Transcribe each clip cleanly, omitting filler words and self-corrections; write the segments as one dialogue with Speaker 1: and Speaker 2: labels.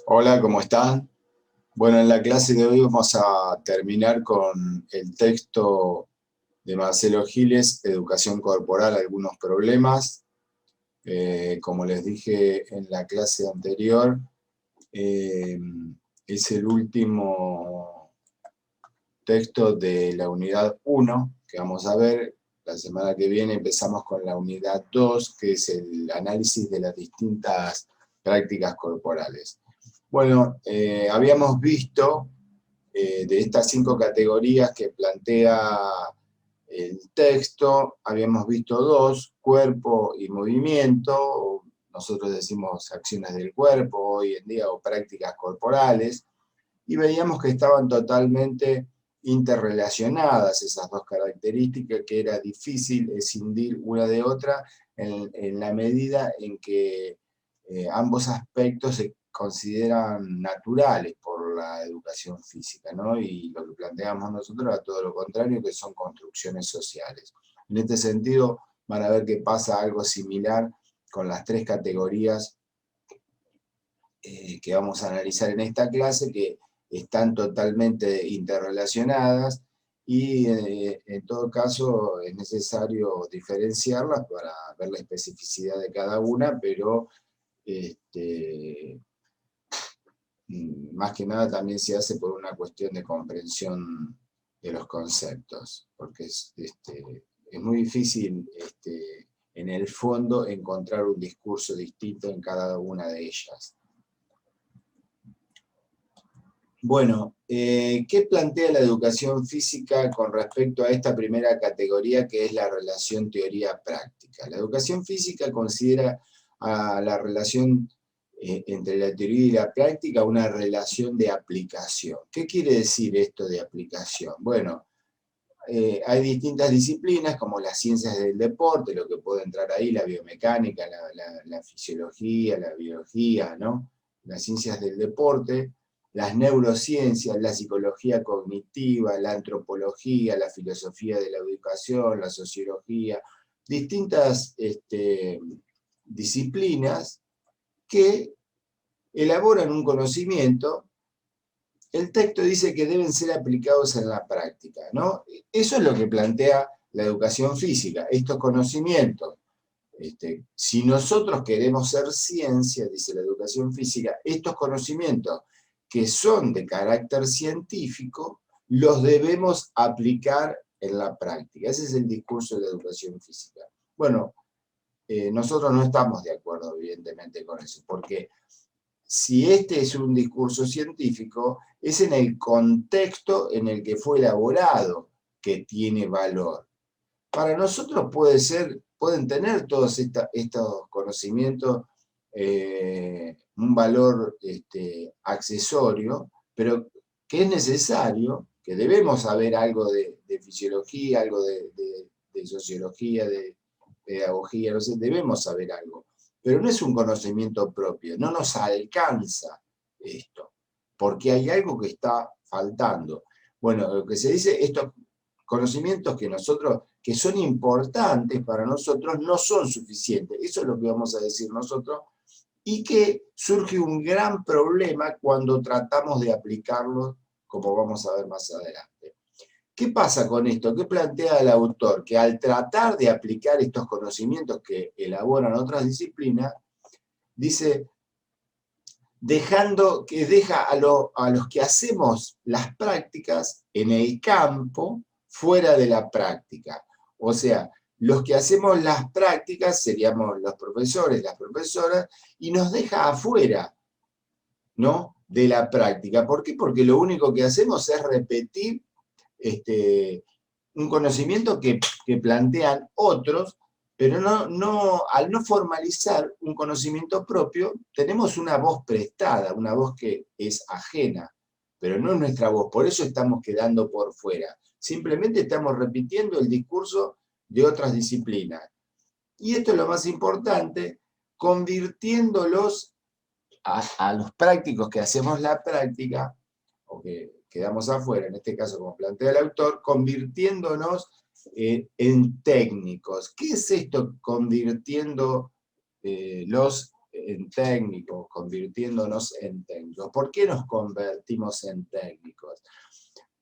Speaker 1: Hola, ¿cómo están? Bueno, en la clase de hoy vamos a terminar con el texto de Marcelo Giles, Educación Corporal, algunos problemas. Como les dije en la clase anterior, eh, es el último texto de la unidad 1 que vamos a ver. La semana que viene empezamos con la unidad 2, que es el análisis de las distintas prácticas corporales. Bueno, habíamos visto de estas 5 categorías que plantea el texto, habíamos visto 2, cuerpo y movimiento, o nosotros decimos acciones del cuerpo hoy en día, o prácticas corporales, y veíamos que estaban totalmente interrelacionadas esas dos características, que era difícil escindir una de otra en la medida en que ambos aspectos se consideran naturales por la educación física, ¿no? Y lo que planteamos nosotros es todo lo contrario, que son construcciones sociales. En este sentido, van a ver que pasa algo similar con las 3 categorías que vamos a analizar en esta clase, que están totalmente interrelacionadas y en todo caso es necesario diferenciarlas para ver la especificidad de cada una, pero más que nada también se hace por una cuestión de comprensión de los conceptos, porque es muy difícil en el fondo encontrar un discurso distinto en cada una de ellas. Bueno, ¿qué plantea la educación física con respecto a esta primera categoría que es la relación teoría-práctica? La educación física considera a la relación entre la teoría y la práctica una relación de aplicación. ¿Qué quiere decir esto de aplicación? Bueno, hay distintas disciplinas como las ciencias del deporte, lo que puede entrar ahí, la biomecánica, la fisiología, la biología, ¿no? Las ciencias del deporte, las neurociencias, la psicología cognitiva, la antropología, la filosofía de la educación, la sociología, distintas disciplinas que elaboran un conocimiento. El texto dice que deben ser aplicados en la práctica, ¿no? Eso es lo que plantea la educación física, estos conocimientos. Si nosotros queremos ser ciencia, dice la educación física, estos conocimientos que son de carácter científico, los debemos aplicar en la práctica. Ese es el discurso de la educación física. Bueno, nosotros no estamos de acuerdo, evidentemente, con eso, porque si este es un discurso científico, es en el contexto en el que fue elaborado que tiene valor. Para nosotros pueden tener todos estos conocimientos un valor accesorio, pero que es necesario, que debemos saber algo de fisiología, algo de sociología, de pedagogía, no sé, debemos saber algo, pero no es un conocimiento propio, no nos alcanza esto, porque hay algo que está faltando. Bueno, lo que se dice, estos conocimientos que son importantes para nosotros, no son suficientes. Eso es lo que vamos a decir nosotros, y que surge un gran problema cuando tratamos de aplicarlos, como vamos a ver más adelante. ¿Qué pasa con esto? ¿Qué plantea el autor? Que al tratar de aplicar estos conocimientos que elaboran otras disciplinas, dice, deja a los que hacemos las prácticas en el campo fuera de la práctica. O sea, los que hacemos las prácticas seríamos los profesores, las profesoras, y nos deja afuera, ¿no?, de la práctica. ¿Por qué? Porque lo único que hacemos es repetir un conocimiento que plantean otros, pero al no formalizar un conocimiento propio, tenemos una voz prestada, una voz que es ajena, pero no es nuestra voz, por eso estamos quedando por fuera. Simplemente estamos repitiendo el discurso de otras disciplinas. Y esto es lo más importante, convirtiéndolos a los prácticos que hacemos la práctica, o que quedamos afuera, en este caso como plantea el autor, convirtiéndonos en técnicos. ¿Qué es esto convirtiendo en técnicos, convirtiéndonos en técnicos. ¿Por qué nos convertimos en técnicos?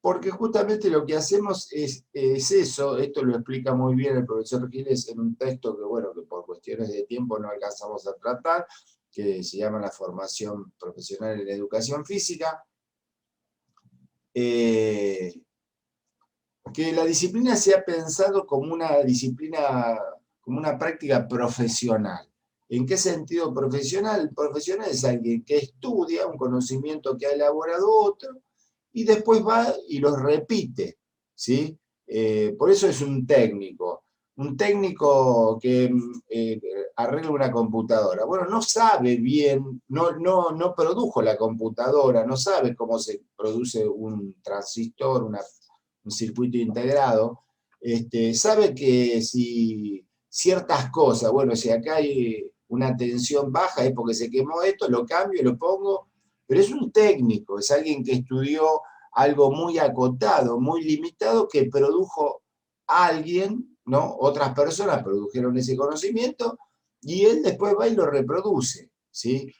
Speaker 1: Porque justamente lo que hacemos es eso, esto lo explica muy bien el profesor Giles en un texto que, bueno, que por cuestiones de tiempo no alcanzamos a tratar, que se llama La formación profesional en la educación física, que la disciplina se ha pensado como una disciplina, como una práctica profesional. ¿En qué sentido profesional? El profesional es alguien que estudia un conocimiento que ha elaborado otro y después va y lo repite, ¿sí? Por eso es un técnico. Un técnico que arregla una computadora. Bueno, no sabe bien, no produjo la computadora, no sabe cómo se produce un transistor, un circuito integrado. Sabe que si ciertas cosas, bueno, si acá hay una tensión baja es porque se quemó esto, lo cambio, lo pongo, pero es un técnico, es alguien que estudió algo muy acotado, muy limitado, que produjo alguien, ¿no? Otras personas produjeron ese conocimiento y él después va y lo reproduce, ¿sí?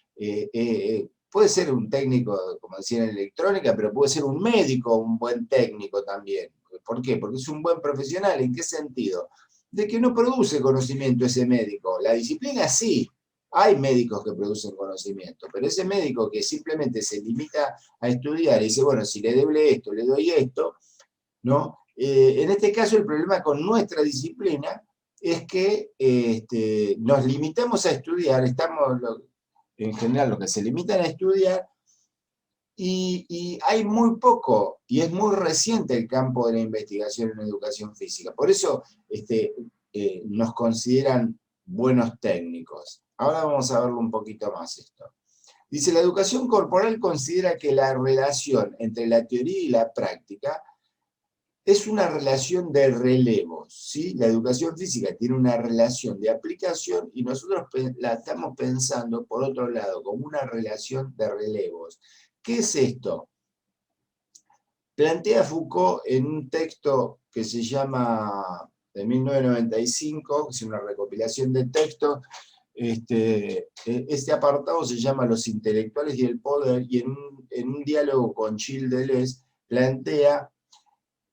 Speaker 1: Puede ser un técnico, como decía en electrónica, pero puede ser un médico, un buen técnico también. ¿Por qué? Porque es un buen profesional. ¿En qué sentido? De que no produce conocimiento ese médico. La disciplina sí. Hay médicos que producen conocimiento, pero ese médico que simplemente se limita a estudiar y dice, bueno, si le doy esto, le doy esto, ¿no? En este caso el problema con nuestra disciplina es que nos limitamos a estudiar, en general los que se limitan a estudiar, y hay muy poco, y es muy reciente el campo de la investigación en educación física. Por eso nos consideran buenos técnicos. Ahora vamos a verlo un poquito más esto. Dice, la educación corporal considera que la relación entre la teoría y la práctica es una relación de relevos, ¿sí? La educación física tiene una relación de aplicación y nosotros la estamos pensando, por otro lado, como una relación de relevos. ¿Qué es esto? Plantea Foucault en un texto que se llama, de 1995, es una recopilación de textos. Este apartado se llama Los intelectuales y el poder, y en un diálogo con Gilles Deleuze plantea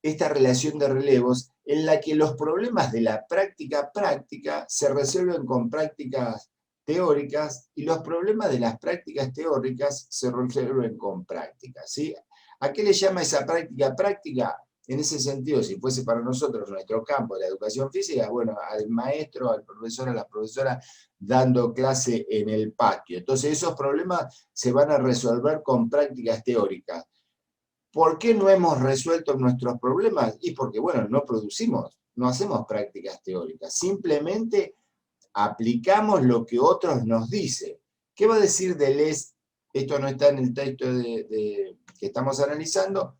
Speaker 1: esta relación de relevos en la que los problemas de la práctica se resuelven con prácticas teóricas y los problemas de las prácticas teóricas se resuelven con prácticas, ¿sí? ¿A qué le llama esa práctica práctica? En ese sentido, si fuese para nosotros nuestro campo de la educación física, bueno, al maestro, al profesor, a la profesora dando clase en el patio. Entonces esos problemas se van a resolver con prácticas teóricas. ¿Por qué no hemos resuelto nuestros problemas? Y porque, bueno, no producimos, no hacemos prácticas teóricas, simplemente aplicamos lo que otros nos dicen. ¿Qué va a decir Deleuze? Esto no está en el texto que estamos analizando,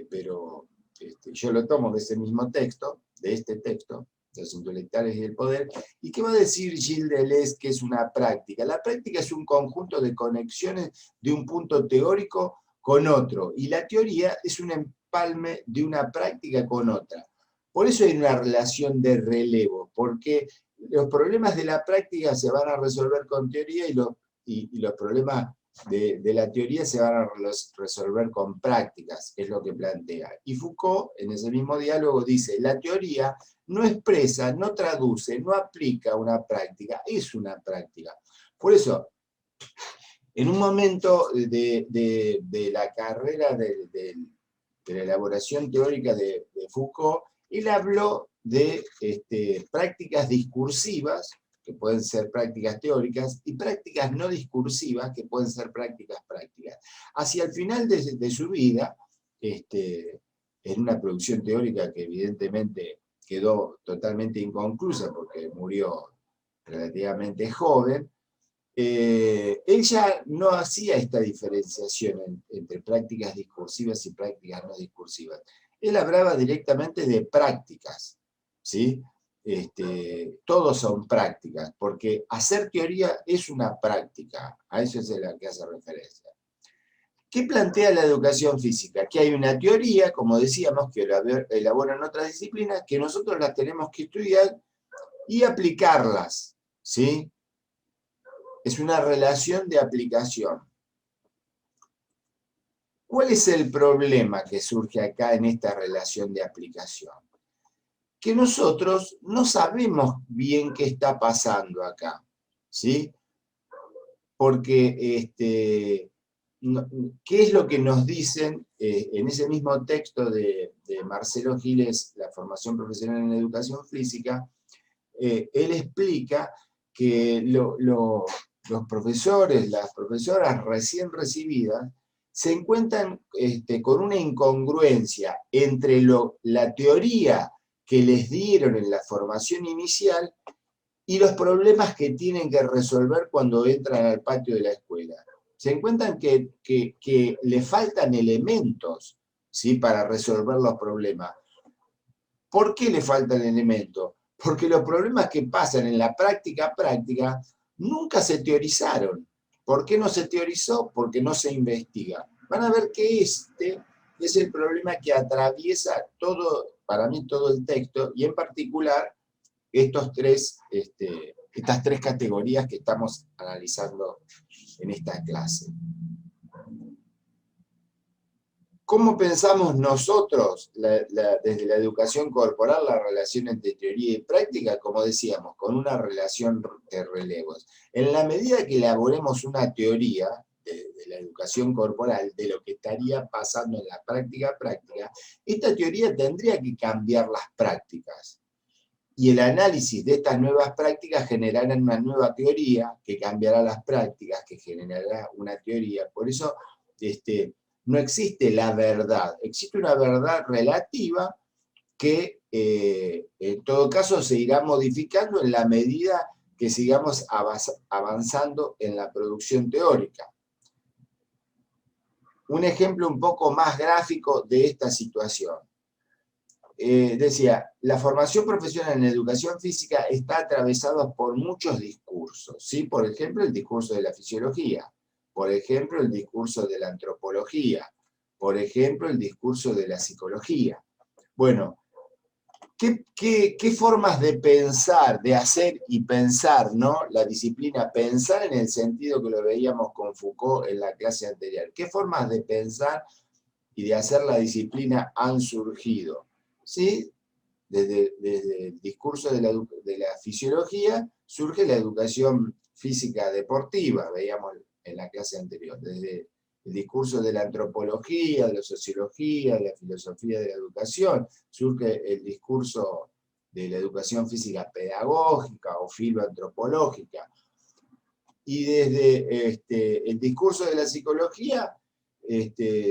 Speaker 1: pero yo lo tomo de ese mismo texto, de este texto, de los intelectuales y el poder. ¿Y qué va a decir Gilles Deleuze que es una práctica? La práctica es un conjunto de conexiones de un punto teórico con otro, y la teoría es un empalme de una práctica con otra. Por eso hay una relación de relevo, porque los problemas de la práctica se van a resolver con teoría y los problemas de la teoría se van a resolver con prácticas, es lo que plantea. Y Foucault, en ese mismo diálogo, dice, la teoría no expresa, no traduce, no aplica una práctica, es una práctica. Por eso, en un momento de la carrera de la elaboración teórica de Foucault, él habló de prácticas discursivas, que pueden ser prácticas teóricas, y prácticas no discursivas, que pueden ser prácticas prácticas. Hacia el final de su vida, en una producción teórica que evidentemente quedó totalmente inconclusa porque murió relativamente joven, él ya no hacía esta diferenciación entre prácticas discursivas y prácticas no discursivas. Él hablaba directamente de prácticas, ¿sí? Todos son prácticas, porque hacer teoría es una práctica, a eso es a la que hace referencia. ¿Qué plantea la educación física? Que hay una teoría, como decíamos, que elaboran otras disciplinas, que nosotros las tenemos que estudiar y aplicarlas, ¿sí? Es una relación de aplicación. ¿Cuál es el problema que surge acá en esta relación de aplicación? Que nosotros no sabemos bien qué está pasando acá, ¿sí? Porque, ¿qué es lo que nos dicen en ese mismo texto de Marcelo Giles, La formación profesional en educación física? Él explica que los profesores, las profesoras recién recibidas, se encuentran con una incongruencia entre la teoría que les dieron en la formación inicial y los problemas que tienen que resolver cuando entran al patio de la escuela. Se encuentran que le faltan elementos, ¿sí?, para resolver los problemas. ¿Por qué le faltan elementos? Porque los problemas que pasan en la práctica nunca se teorizaron. ¿Por qué no se teorizó? Porque no se investiga. Van a ver que este es el problema que atraviesa todo, para mí, todo el texto, y en particular estas tres categorías que estamos analizando en esta clase. ¿Cómo pensamos nosotros desde la educación corporal la relación entre teoría y práctica? Como decíamos, con una relación de relevos. En la medida que elaboremos una teoría de la educación corporal, de lo que estaría pasando en la práctica, esta teoría tendría que cambiar las prácticas. Y el análisis de estas nuevas prácticas generará una nueva teoría que cambiará las prácticas, que generará una teoría. Por eso no existe la verdad, existe una verdad relativa que en todo caso se irá modificando en la medida que sigamos avanzando en la producción teórica. Un ejemplo un poco más gráfico de esta situación. Decía, la formación profesional en educación física está atravesada por muchos discursos, ¿sí? Por ejemplo, el discurso de la fisiología, por ejemplo, el discurso de la antropología, por ejemplo, el discurso de la psicología. Bueno, ¿qué formas de pensar, de hacer y pensar, ¿no?, la disciplina? Pensar en el sentido que lo veíamos con Foucault en la clase anterior. ¿Qué formas de pensar y de hacer la disciplina han surgido? ¿Sí? Desde el discurso de la fisiología surge la educación física deportiva, veíamos en la clase anterior. Desde el discurso de la antropología, de la sociología, de la filosofía de la educación, surge el discurso de la educación física pedagógica o filoantropológica. Y desde el discurso de la psicología,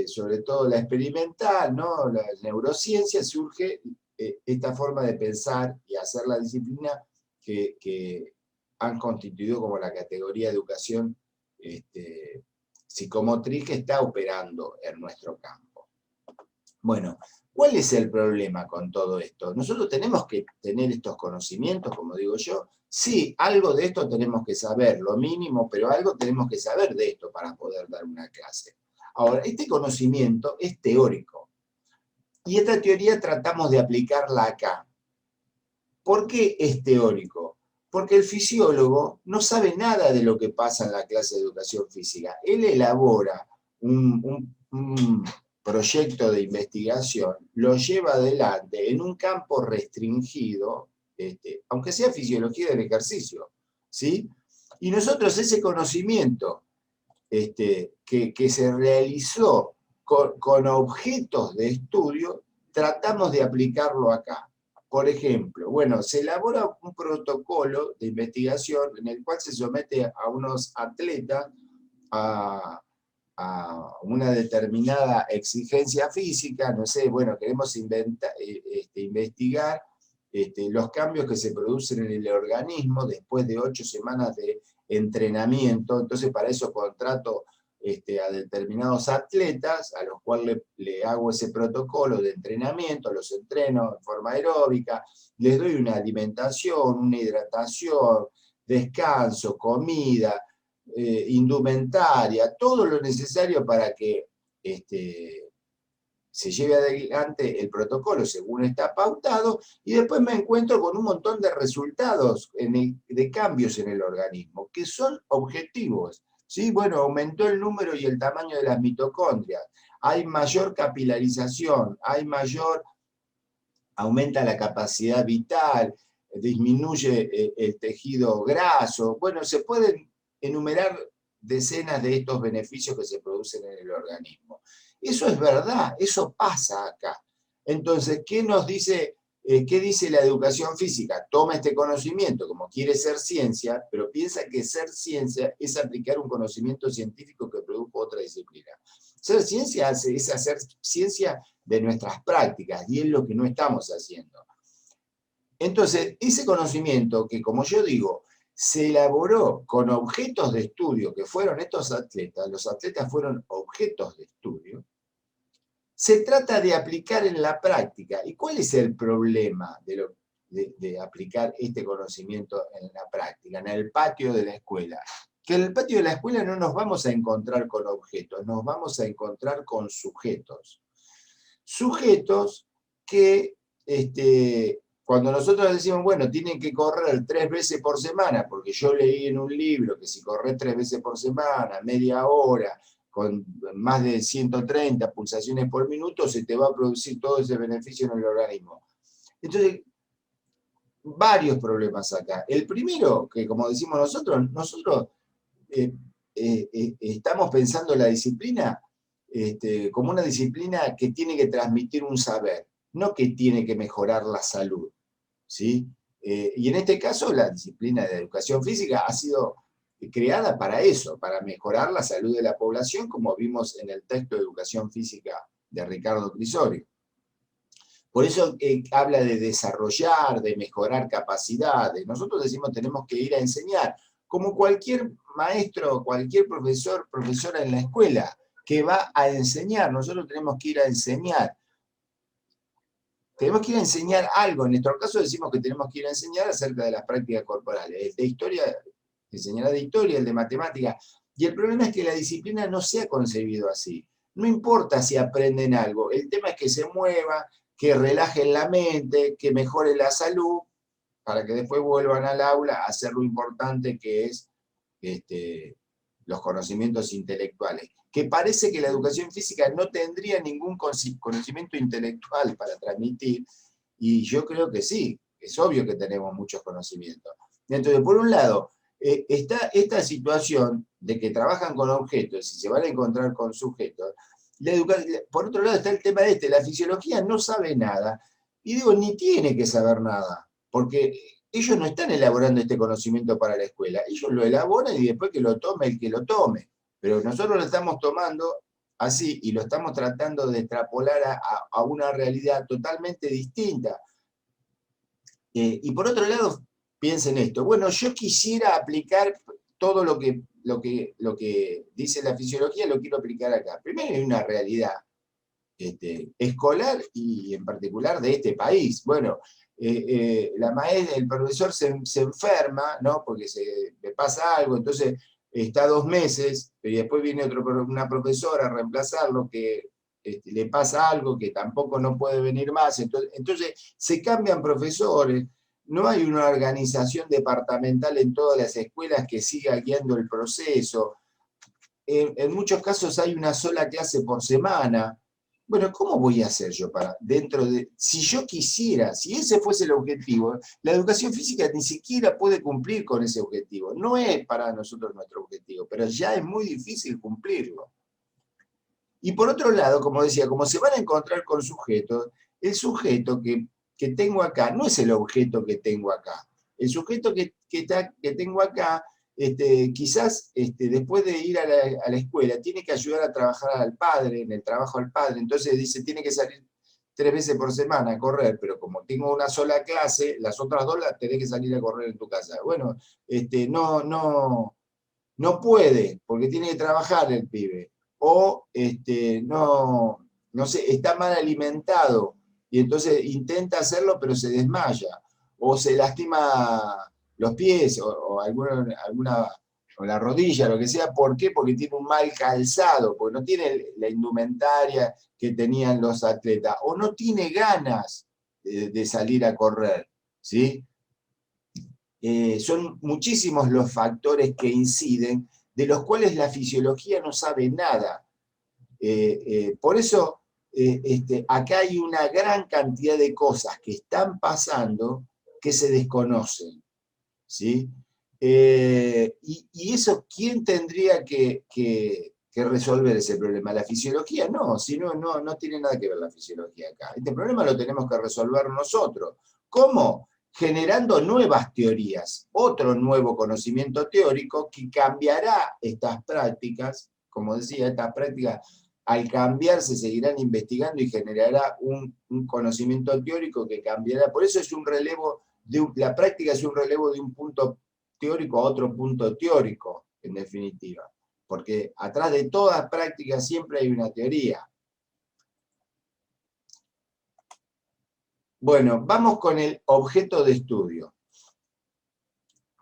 Speaker 1: sobre todo la experimental, ¿no?, la neurociencia, surge esta forma de pensar y hacer la disciplina que han constituido como la categoría de educación psicomotriz que está operando en nuestro campo. Bueno, ¿cuál es el problema con todo esto? Nosotros tenemos que tener estos conocimientos, como digo yo. Sí, algo de esto tenemos que saber, lo mínimo, pero algo tenemos que saber de esto para poder dar una clase. Ahora, este conocimiento es teórico. Y esta teoría tratamos de aplicarla acá. ¿Por qué es teórico? Porque el fisiólogo no sabe nada de lo que pasa en la clase de educación física. Él elabora un proyecto de investigación, lo lleva adelante en un campo restringido, aunque sea fisiología del ejercicio, ¿sí? Y nosotros ese conocimiento que se realizó con objetos de estudio, tratamos de aplicarlo acá. Por ejemplo, bueno, se elabora un protocolo de investigación en el cual se somete a unos atletas a una determinada exigencia física, no sé, bueno, queremos investigar los cambios que se producen en el organismo después de 8 semanas de entrenamiento. Entonces para eso contrato a determinados atletas a los cuales le hago ese protocolo de entrenamiento, los entreno en forma aeróbica, les doy una alimentación, una hidratación, descanso, comida, indumentaria, todo lo necesario para que se lleve adelante el protocolo según está pautado, y después me encuentro con un montón de resultados de cambios en el organismo, que son objetivos. ¿Sí? Bueno, aumentó el número y el tamaño de las mitocondrias, hay mayor capilarización, aumenta la capacidad vital, disminuye el tejido graso. Bueno, se pueden enumerar decenas de estos beneficios que se producen en el organismo. Eso es verdad, eso pasa acá. Entonces, ¿qué dice la educación física? Toma este conocimiento como quiere ser ciencia, pero piensa que ser ciencia es aplicar un conocimiento científico que produjo otra disciplina. Ser ciencia es hacer ciencia de nuestras prácticas, y es lo que no estamos haciendo. Entonces, ese conocimiento que, como yo digo, se elaboró con objetos de estudio, que fueron estos atletas, los atletas fueron objetos de estudio, se trata de aplicar en la práctica. ¿Y cuál es el problema de aplicar este conocimiento en la práctica, en el patio de la escuela? Que en el patio de la escuela no nos vamos a encontrar con objetos, nos vamos a encontrar con sujetos. Sujetos que, cuando nosotros decimos, bueno, tienen que correr 3 veces por semana, porque yo leí en un libro que si corres 3 veces por semana, media hora, con más de 130 pulsaciones por minuto, se te va a producir todo ese beneficio en el organismo. Entonces, varios problemas acá. El primero, que como decimos nosotros estamos pensando la disciplina como una disciplina que tiene que transmitir un saber, no que tiene que mejorar la salud. ¿Sí? Y en este caso, la disciplina de educación física ha sido creada para eso, para mejorar la salud de la población, como vimos en el texto de Educación Física de Ricardo Crisori. Por eso habla de desarrollar, de mejorar capacidades. Nosotros decimos tenemos que ir a enseñar, como cualquier maestro, cualquier profesor, profesora en la escuela, que va a enseñar. Nosotros tenemos que ir a enseñar. Tenemos que ir a enseñar algo. En nuestro caso decimos que tenemos que ir a enseñar acerca de las prácticas corporales. El de historia enseñará de historia, el de matemática. Y el problema es que la disciplina no se ha concebido así. No importa si aprenden algo, el tema es que se mueva, que relajen la mente, que mejore la salud, para que después vuelvan al aula a hacer lo importante que es los conocimientos intelectuales. Que parece que la educación física no tendría ningún conocimiento intelectual para transmitir, y yo creo que sí, es obvio que tenemos muchos conocimientos. Entonces, por un lado, está esta situación de que trabajan con objetos y se van a encontrar con sujetos. Por otro lado está el tema la fisiología no sabe nada, y digo, ni tiene que saber nada, porque ellos no están elaborando este conocimiento para la escuela, ellos lo elaboran y después que lo tome el que lo tome, pero nosotros lo estamos tomando así y lo estamos tratando de extrapolar a una realidad totalmente distinta. Y por otro lado, piensen esto, bueno, yo quisiera aplicar todo lo que dice la fisiología, lo quiero aplicar acá. Primero hay una realidad escolar y en particular de este país. Bueno, la maestra, el profesor se enferma, ¿no? Porque le pasa algo, entonces está 2 meses, y después viene una profesora a reemplazarlo que le pasa algo que tampoco no puede venir más, entonces se cambian profesores, no hay una organización departamental en todas las escuelas que siga guiando el proceso, en muchos casos hay una sola clase por semana. Bueno, ¿cómo voy a hacer yo si yo quisiera, si ese fuese el objetivo, la educación física ni siquiera puede cumplir con ese objetivo. No es para nosotros nuestro objetivo, pero ya es muy difícil cumplirlo. Y por otro lado, como decía, como se van a encontrar con sujetos, el sujeto que tengo acá no es el objeto que tengo acá. El sujeto que tengo acá, quizás después de ir a la escuela, tiene que ayudar a trabajar al padre, en el trabajo al padre. Entonces dice, tiene que salir 3 veces por semana a correr, pero como tengo una sola clase, las otras 2 las tenés que salir a correr en tu casa. Bueno, no puede, porque tiene que trabajar el pibe. O no sé, está mal alimentado, y entonces intenta hacerlo, pero se desmaya. O se lastima los pies, o alguna o la rodilla, lo que sea. ¿Por qué? Porque tiene un mal calzado, porque no tiene la indumentaria que tenían los atletas, o no tiene ganas de salir a correr, ¿sí? Son muchísimos los factores que inciden, de los cuales la fisiología no sabe nada. Por eso, acá hay una gran cantidad de cosas que están pasando que se desconocen, ¿sí? Y eso, ¿quién tendría que resolver ese problema? ¿La fisiología? No, si no tiene nada que ver la fisiología acá. Este problema lo tenemos que resolver nosotros. ¿Cómo? Generando nuevas teorías, otro nuevo conocimiento teórico que cambiará estas prácticas. Como decía, estas prácticas al cambiar se seguirán investigando y generará un conocimiento teórico que cambiará. Por eso es un relevo, la práctica es un relevo de un punto teórico a otro punto teórico, en definitiva. Porque atrás de toda práctica siempre hay una teoría. Bueno, vamos con el objeto de estudio.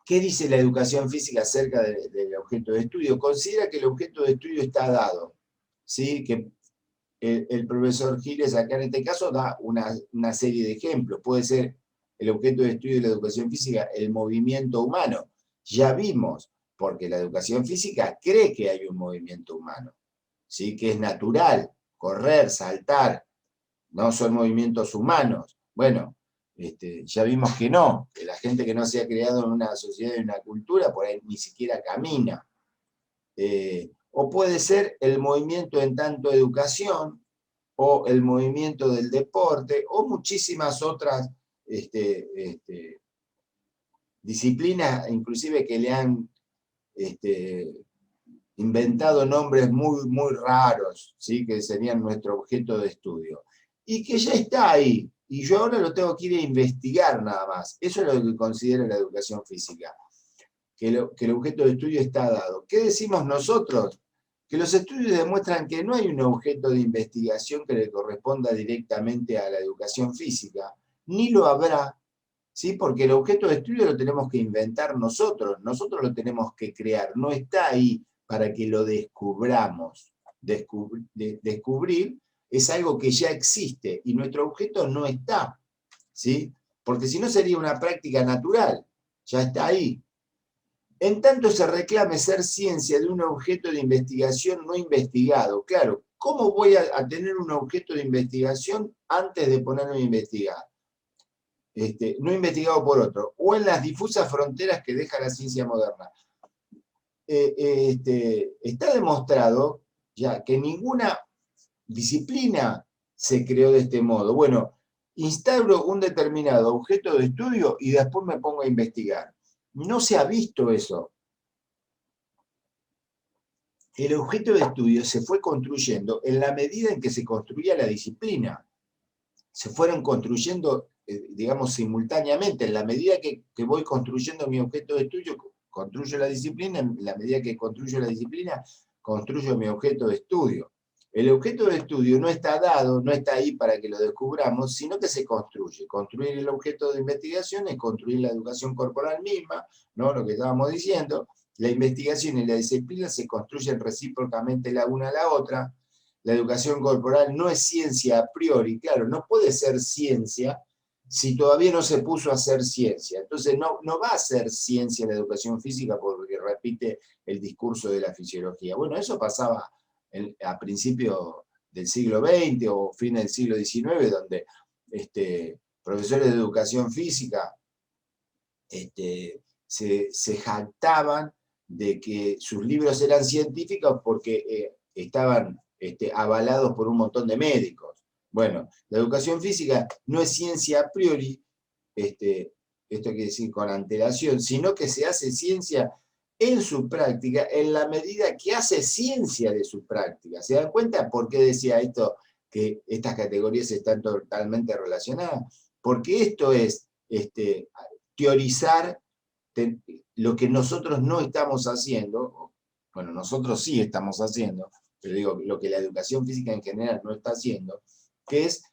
Speaker 1: ¿Qué dice la educación física acerca del objeto de estudio? Considera que el objeto de estudio está dado, ¿sí? Que el profesor Giles acá en este caso da una serie de ejemplos. Puede ser el objeto de estudio de la educación física, el movimiento humano. Ya vimos, porque la educación física cree que hay un movimiento humano, ¿sí? Que es natural, correr, saltar, no son movimientos humanos. Bueno, ya vimos que no, que la gente que no se ha creado en una sociedad y una cultura, por ahí ni siquiera camina. O puede ser el movimiento en tanto educación, o el movimiento del deporte, o muchísimas otras disciplinas, inclusive que le han inventado nombres muy, muy raros, ¿sí? Que serían nuestro objeto de estudio. Y que ya está ahí, y yo ahora lo tengo que ir a investigar nada más. Eso es lo que considera la educación física, que el objeto de estudio está dado. ¿Qué decimos nosotros? Que los estudios demuestran que no hay un objeto de investigación que le corresponda directamente a la educación física, ni lo habrá, ¿sí? Porque el objeto de estudio lo tenemos que inventar nosotros lo tenemos que crear, no está ahí para que lo descubramos. Descubrir es algo que ya existe y nuestro objeto no está, ¿sí? Porque si no sería una práctica natural, ya está ahí. En tanto se reclame ser ciencia de un objeto de investigación no investigado. Claro, ¿cómo voy a tener un objeto de investigación antes de ponerme a investigar? No investigado por otro, o en las difusas fronteras que deja la ciencia moderna. Está demostrado ya que ninguna disciplina se creó de este modo. Bueno, instauro un determinado objeto de estudio y después me pongo a investigar. No se ha visto eso. El objeto de estudio se fue construyendo en la medida en que se construía la disciplina. Se fueron construyendo, digamos, simultáneamente. En la medida que voy construyendo mi objeto de estudio, construyo la disciplina. En la medida que construyo la disciplina, construyo mi objeto de estudio. El objeto de estudio no está dado, no está ahí para que lo descubramos, sino que se construye. Construir el objeto de investigación es construir la educación corporal misma, ¿no? Lo que estábamos diciendo. La investigación y la disciplina se construyen recíprocamente la una a la otra. La educación corporal no es ciencia a priori, claro, no puede ser ciencia si todavía no se puso a hacer ciencia. Entonces no va a ser ciencia la educación física porque repite el discurso de la fisiología. Bueno, eso pasaba a principios del siglo XX o fin del siglo XIX, donde profesores de educación física se jactaban de que sus libros eran científicos porque estaban avalados por un montón de médicos. Bueno, la educación física no es ciencia a priori, esto quiere decir con antelación, sino que se hace ciencia en su práctica en la medida que hace ciencia de su práctica. ¿Se dan cuenta por qué decía esto, que estas categorías están totalmente relacionadas? Porque esto es teorizar lo que nosotros no estamos haciendo, bueno, nosotros sí estamos haciendo, pero digo, lo que la educación física en general no está haciendo, que es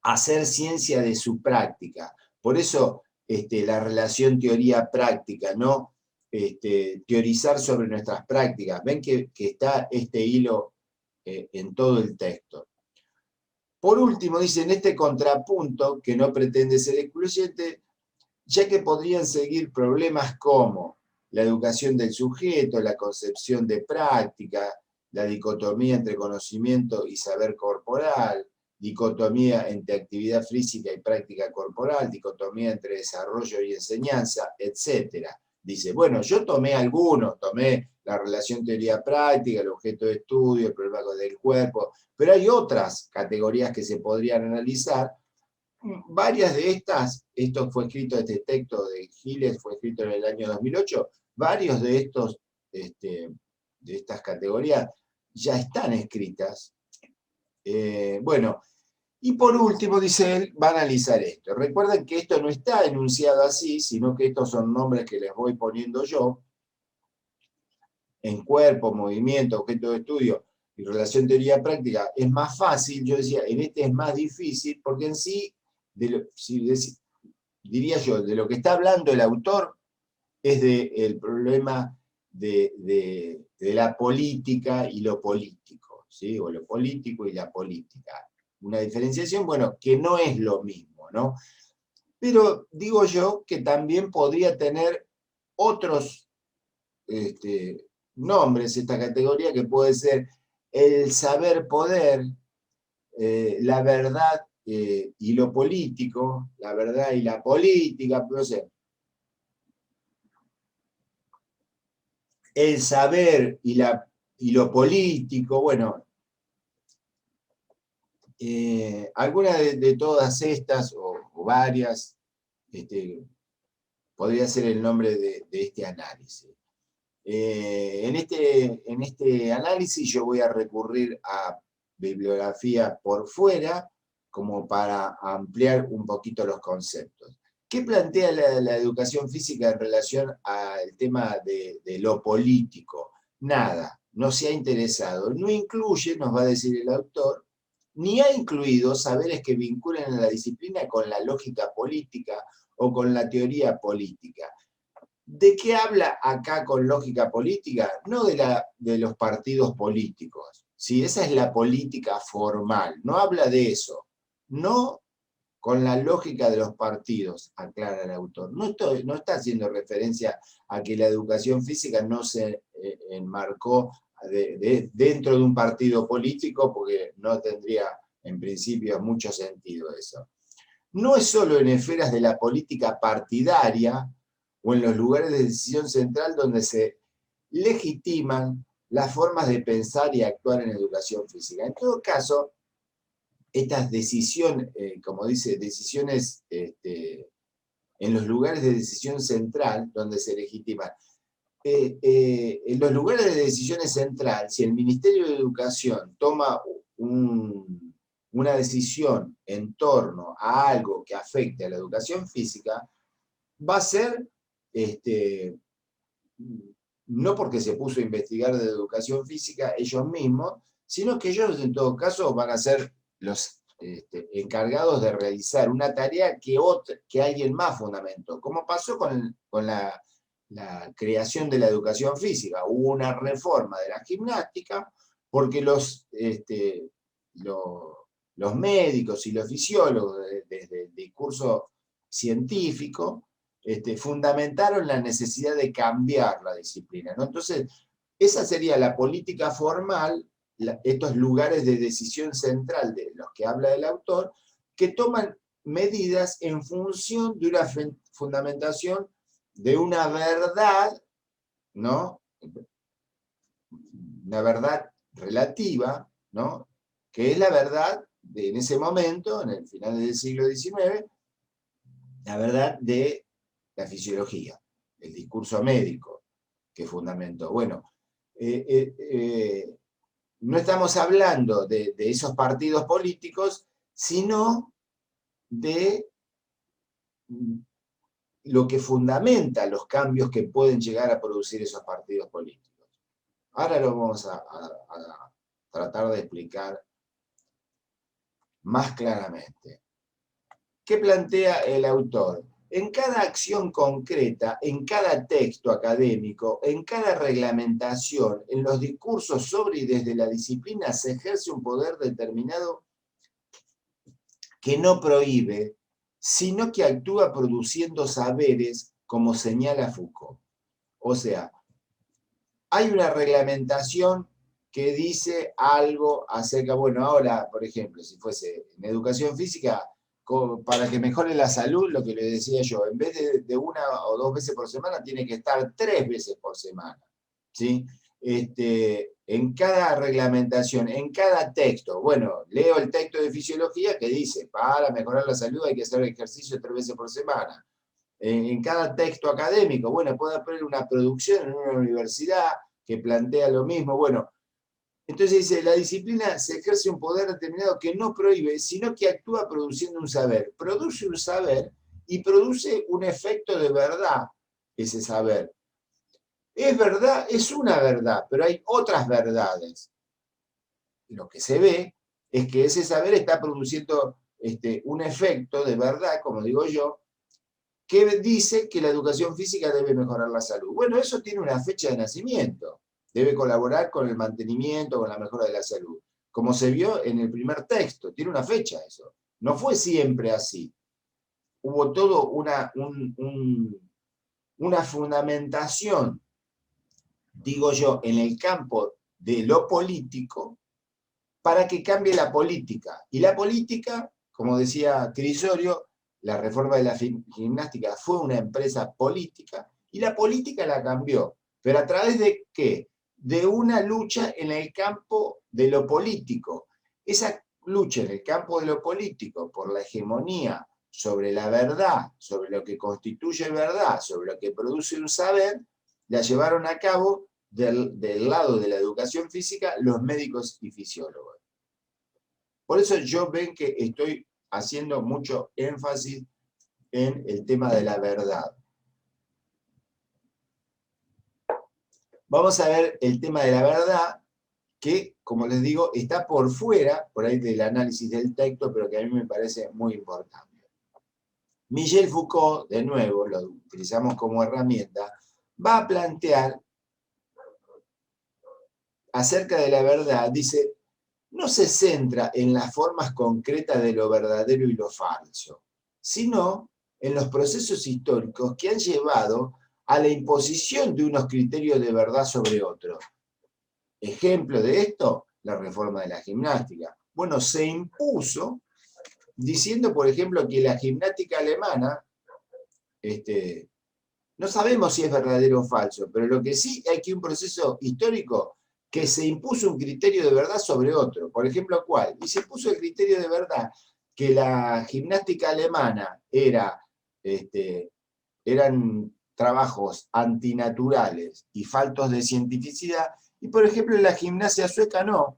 Speaker 1: hacer ciencia de su práctica. Por eso la relación teoría-práctica, ¿no? teorizar sobre nuestras prácticas. Ven que está este hilo en todo el texto. Por último, dice, en este contrapunto, que no pretende ser excluyente, ya que podrían seguir problemas como la educación del sujeto, la concepción de práctica, la dicotomía entre conocimiento y saber corporal, dicotomía entre actividad física y práctica corporal, dicotomía entre desarrollo y enseñanza, etc. Dice, bueno, yo tomé algunos, tomé la relación teoría-práctica, el objeto de estudio, el problema del cuerpo, pero hay otras categorías que se podrían analizar. Varias de estas, este texto de Giles fue escrito en el año 2008, varios de de estas categorías ya están escritas. Bueno, y por último, dice él, va a analizar esto. Recuerden que esto no está enunciado así, sino que estos son nombres que les voy poniendo yo, en cuerpo, movimiento, objeto de estudio y relación teoría-práctica. Es más fácil, yo decía, en este es más difícil, porque en sí, diría yo, de lo que está hablando el autor es del problema de la política y lo político, ¿sí? O lo político y la política. Una diferenciación, bueno, que no es lo mismo, ¿no? Pero digo yo que también podría tener otros nombres esta categoría, que puede ser el saber poder, la verdad y lo político, la verdad y la política, no sé, el saber y lo político, bueno, alguna de todas estas, o varias, podría ser el nombre de este análisis. En este análisis yo voy a recurrir a bibliografía por fuera, como para ampliar un poquito los conceptos. ¿Qué plantea la educación física en relación al tema de lo político? Nada, no se ha interesado, no incluye, nos va a decir el autor, ni ha incluido saberes que vinculen a la disciplina con la lógica política o con la teoría política. ¿De qué habla acá con lógica política? No de los partidos políticos. ¿Sí? Esa es la política formal. No habla de eso. No con la lógica de los partidos, aclara el autor. No está haciendo referencia a que la educación física no se enmarcó dentro de un partido político, porque no tendría en principio mucho sentido eso. No es solo en esferas de la política partidaria o en los lugares de decisión central donde se legitiman las formas de pensar y actuar en educación física. En todo caso, estas decisiones, como dice, decisiones en los lugares de decisión central donde se legitiman. En los lugares de decisiones central, si el Ministerio de Educación toma una decisión en torno a algo que afecte a la educación física, va a ser no porque se puso a investigar de educación física ellos mismos, sino que ellos en todo caso van a ser los encargados de realizar una tarea que alguien más fundamentó, como pasó con la creación de la educación física. Hubo una reforma de la gimnástica porque los médicos y los fisiólogos desde el discurso científico fundamentaron la necesidad de cambiar la disciplina, ¿no? Entonces, esa sería la política formal, estos lugares de decisión central de los que habla el autor, que toman medidas en función de una fundamentación de una verdad, ¿no? Una verdad relativa, ¿no? Que es la verdad en ese momento, en el final del siglo XIX, la verdad de la fisiología, el discurso médico que fundamentó. Bueno, no estamos hablando de esos partidos políticos, sino de lo que fundamenta los cambios que pueden llegar a producir esos partidos políticos. Ahora lo vamos a tratar de explicar más claramente. ¿Qué plantea el autor? En cada acción concreta, en cada texto académico, en cada reglamentación, en los discursos sobre y desde la disciplina se ejerce un poder determinado que no prohíbe, sino que actúa produciendo saberes, como señala Foucault. O sea, hay una reglamentación que dice algo acerca, bueno, ahora, por ejemplo, si fuese en educación física, para que mejore la salud, lo que le decía yo, en vez de 1 o 2 veces por semana, tiene que estar 3 veces por semana, ¿sí? En cada reglamentación, en cada texto, bueno, leo el texto de fisiología que dice, para mejorar la salud hay que hacer ejercicio 3 veces por semana. En cada texto académico, bueno, puede haber una producción en una universidad que plantea lo mismo, bueno, entonces dice, la disciplina se ejerce un poder determinado que no prohíbe, sino que actúa produciendo un saber. Produce un saber y produce un efecto de verdad, ese saber. Es verdad, es una verdad, pero hay otras verdades. Lo que se ve es que ese saber está produciendo un efecto de verdad, como digo yo, que dice que la educación física debe mejorar la salud. Bueno, eso tiene una fecha de nacimiento. Debe colaborar con el mantenimiento, con la mejora de la salud. Como se vio en el primer texto, tiene una fecha eso. No fue siempre así. Hubo todo una fundamentación, digo yo, en el campo de lo político para que cambie la política. Y la política, como decía Crisorio, la reforma de la gimnástica fue una empresa política y la política la cambió. ¿Pero a través de qué? De una lucha en el campo de lo político. Esa lucha en el campo de lo político por la hegemonía sobre la verdad, sobre lo que constituye verdad, sobre lo que produce un saber, la llevaron a cabo del lado de la educación física los médicos y fisiólogos. Por eso yo ven que estoy haciendo mucho énfasis en el tema de la verdad. Vamos a ver el tema de la verdad, que, como les digo, está por fuera, por ahí del análisis del texto, pero que a mí me parece muy importante. Michel Foucault, de nuevo, lo utilizamos como herramienta, va a plantear acerca de la verdad, dice, no se centra en las formas concretas de lo verdadero y lo falso, sino en los procesos históricos que han llevado a la imposición de unos criterios de verdad sobre otros. Ejemplo de esto, la reforma de la gimnástica. Bueno, se impuso diciendo, por ejemplo, que la gimnástica alemana, no sabemos si es verdadero o falso, pero lo que sí hay que un proceso histórico que se impuso un criterio de verdad sobre otro. Por ejemplo, ¿cuál? Y se puso el criterio de verdad que la gimnástica alemana eran trabajos antinaturales y faltos de cientificidad, y por ejemplo la gimnasia sueca no.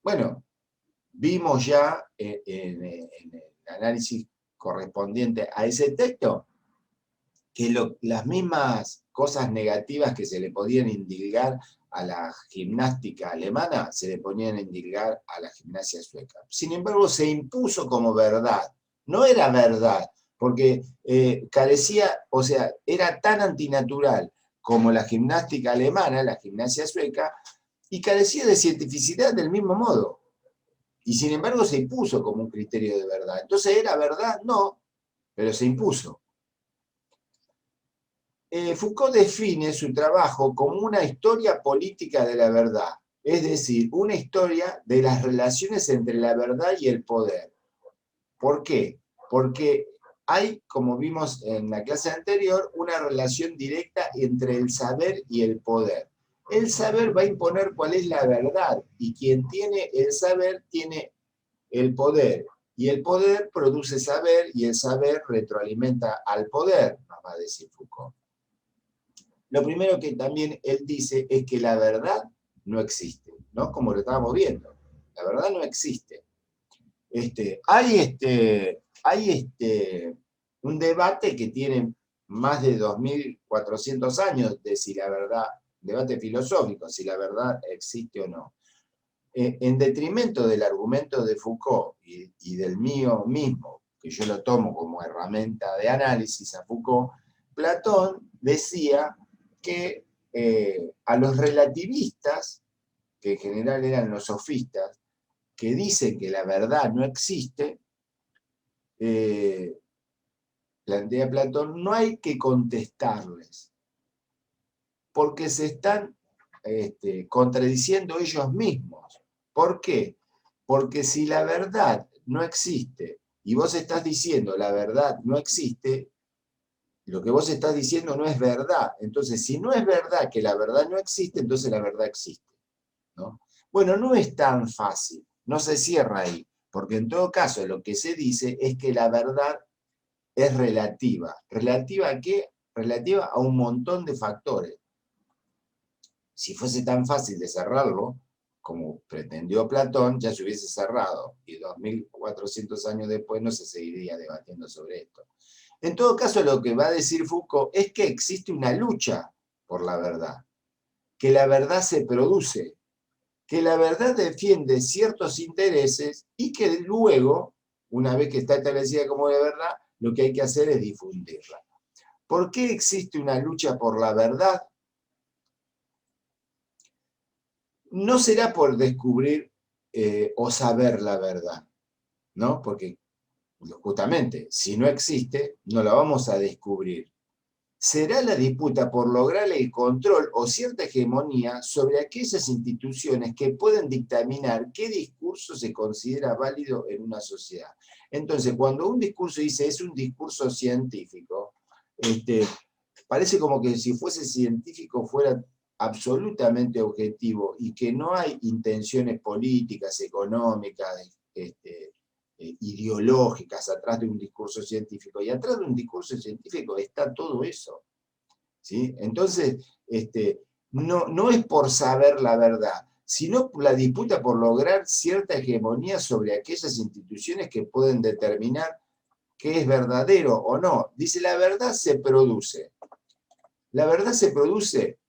Speaker 1: Bueno, vimos ya en el análisis correspondiente a ese texto que las mismas cosas negativas que se le podían indilgar a la gimnástica alemana, se le podían indilgar a la gimnasia sueca. Sin embargo, se impuso como verdad. No era verdad, porque carecía, o sea, era tan antinatural como la gimnástica alemana, la gimnasia sueca, y carecía de cientificidad del mismo modo. Y sin embargo se impuso como un criterio de verdad. Entonces, ¿era verdad? No, pero se impuso. Foucault define su trabajo como una historia política de la verdad, es decir, una historia de las relaciones entre la verdad y el poder. ¿Por qué? Porque hay, como vimos en la clase anterior, una relación directa entre el saber y el poder. El saber va a imponer cuál es la verdad, y quien tiene el saber tiene el poder. Y el poder produce saber, y el saber retroalimenta al poder, nos va a decir Foucault. Lo primero que también él dice es que la verdad no existe, ¿no? Como lo estábamos viendo. La verdad no existe. Hay un debate que tiene más de 2400 años de si la verdad, debate filosófico, si la verdad existe o no. En detrimento del argumento de Foucault y del mío mismo, que yo lo tomo como herramienta de análisis a Foucault, Platón decía que a los relativistas, que en general eran los sofistas, que dicen que la verdad no existe, plantea Platón, no hay que contestarles, porque se están contradiciendo ellos mismos. ¿Por qué? Porque si la verdad no existe y vos estás diciendo la verdad no existe, lo que vos estás diciendo no es verdad. Entonces, si no es verdad que la verdad no existe, entonces la verdad existe, ¿no? Bueno, no es tan fácil, no se cierra ahí, porque en todo caso lo que se dice es que la verdad es relativa. ¿Relativa a qué? Relativa a un montón de factores. Si fuese tan fácil de cerrarlo, como pretendió Platón, ya se hubiese cerrado, y 2400 años después no se seguiría debatiendo sobre esto. En todo caso, lo que va a decir Foucault es que existe una lucha por la verdad, que la verdad se produce, que la verdad defiende ciertos intereses y que luego, una vez que está establecida como de verdad, lo que hay que hacer es difundirla. ¿Por qué existe una lucha por la verdad? No será por descubrir o saber la verdad, ¿no? Porque justamente, si no existe, no la vamos a descubrir. Será la disputa por lograr el control o cierta hegemonía sobre aquellas instituciones que pueden dictaminar qué discurso se considera válido en una sociedad. Entonces, cuando un discurso dice es un discurso científico, parece como que si fuese científico fuera absolutamente objetivo y que no hay intenciones políticas, económicas, ideológicas atrás de un discurso científico. Y atrás de un discurso científico está todo eso, ¿sí? Entonces, no es por saber la verdad, sino la disputa por lograr cierta hegemonía sobre aquellas instituciones que pueden determinar qué es verdadero o no. Dice, la verdad se produce. La verdad se produce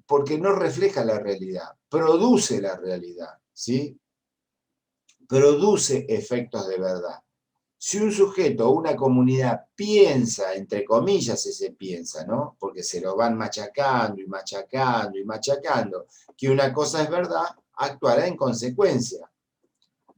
Speaker 1: porque no refleja la realidad, produce la realidad, ¿sí? Produce efectos de verdad. Si un sujeto o una comunidad piensa, entre comillas ese piensa, ¿no? Porque se lo van machacando y machacando y machacando, que una cosa es verdad, actuará en consecuencia.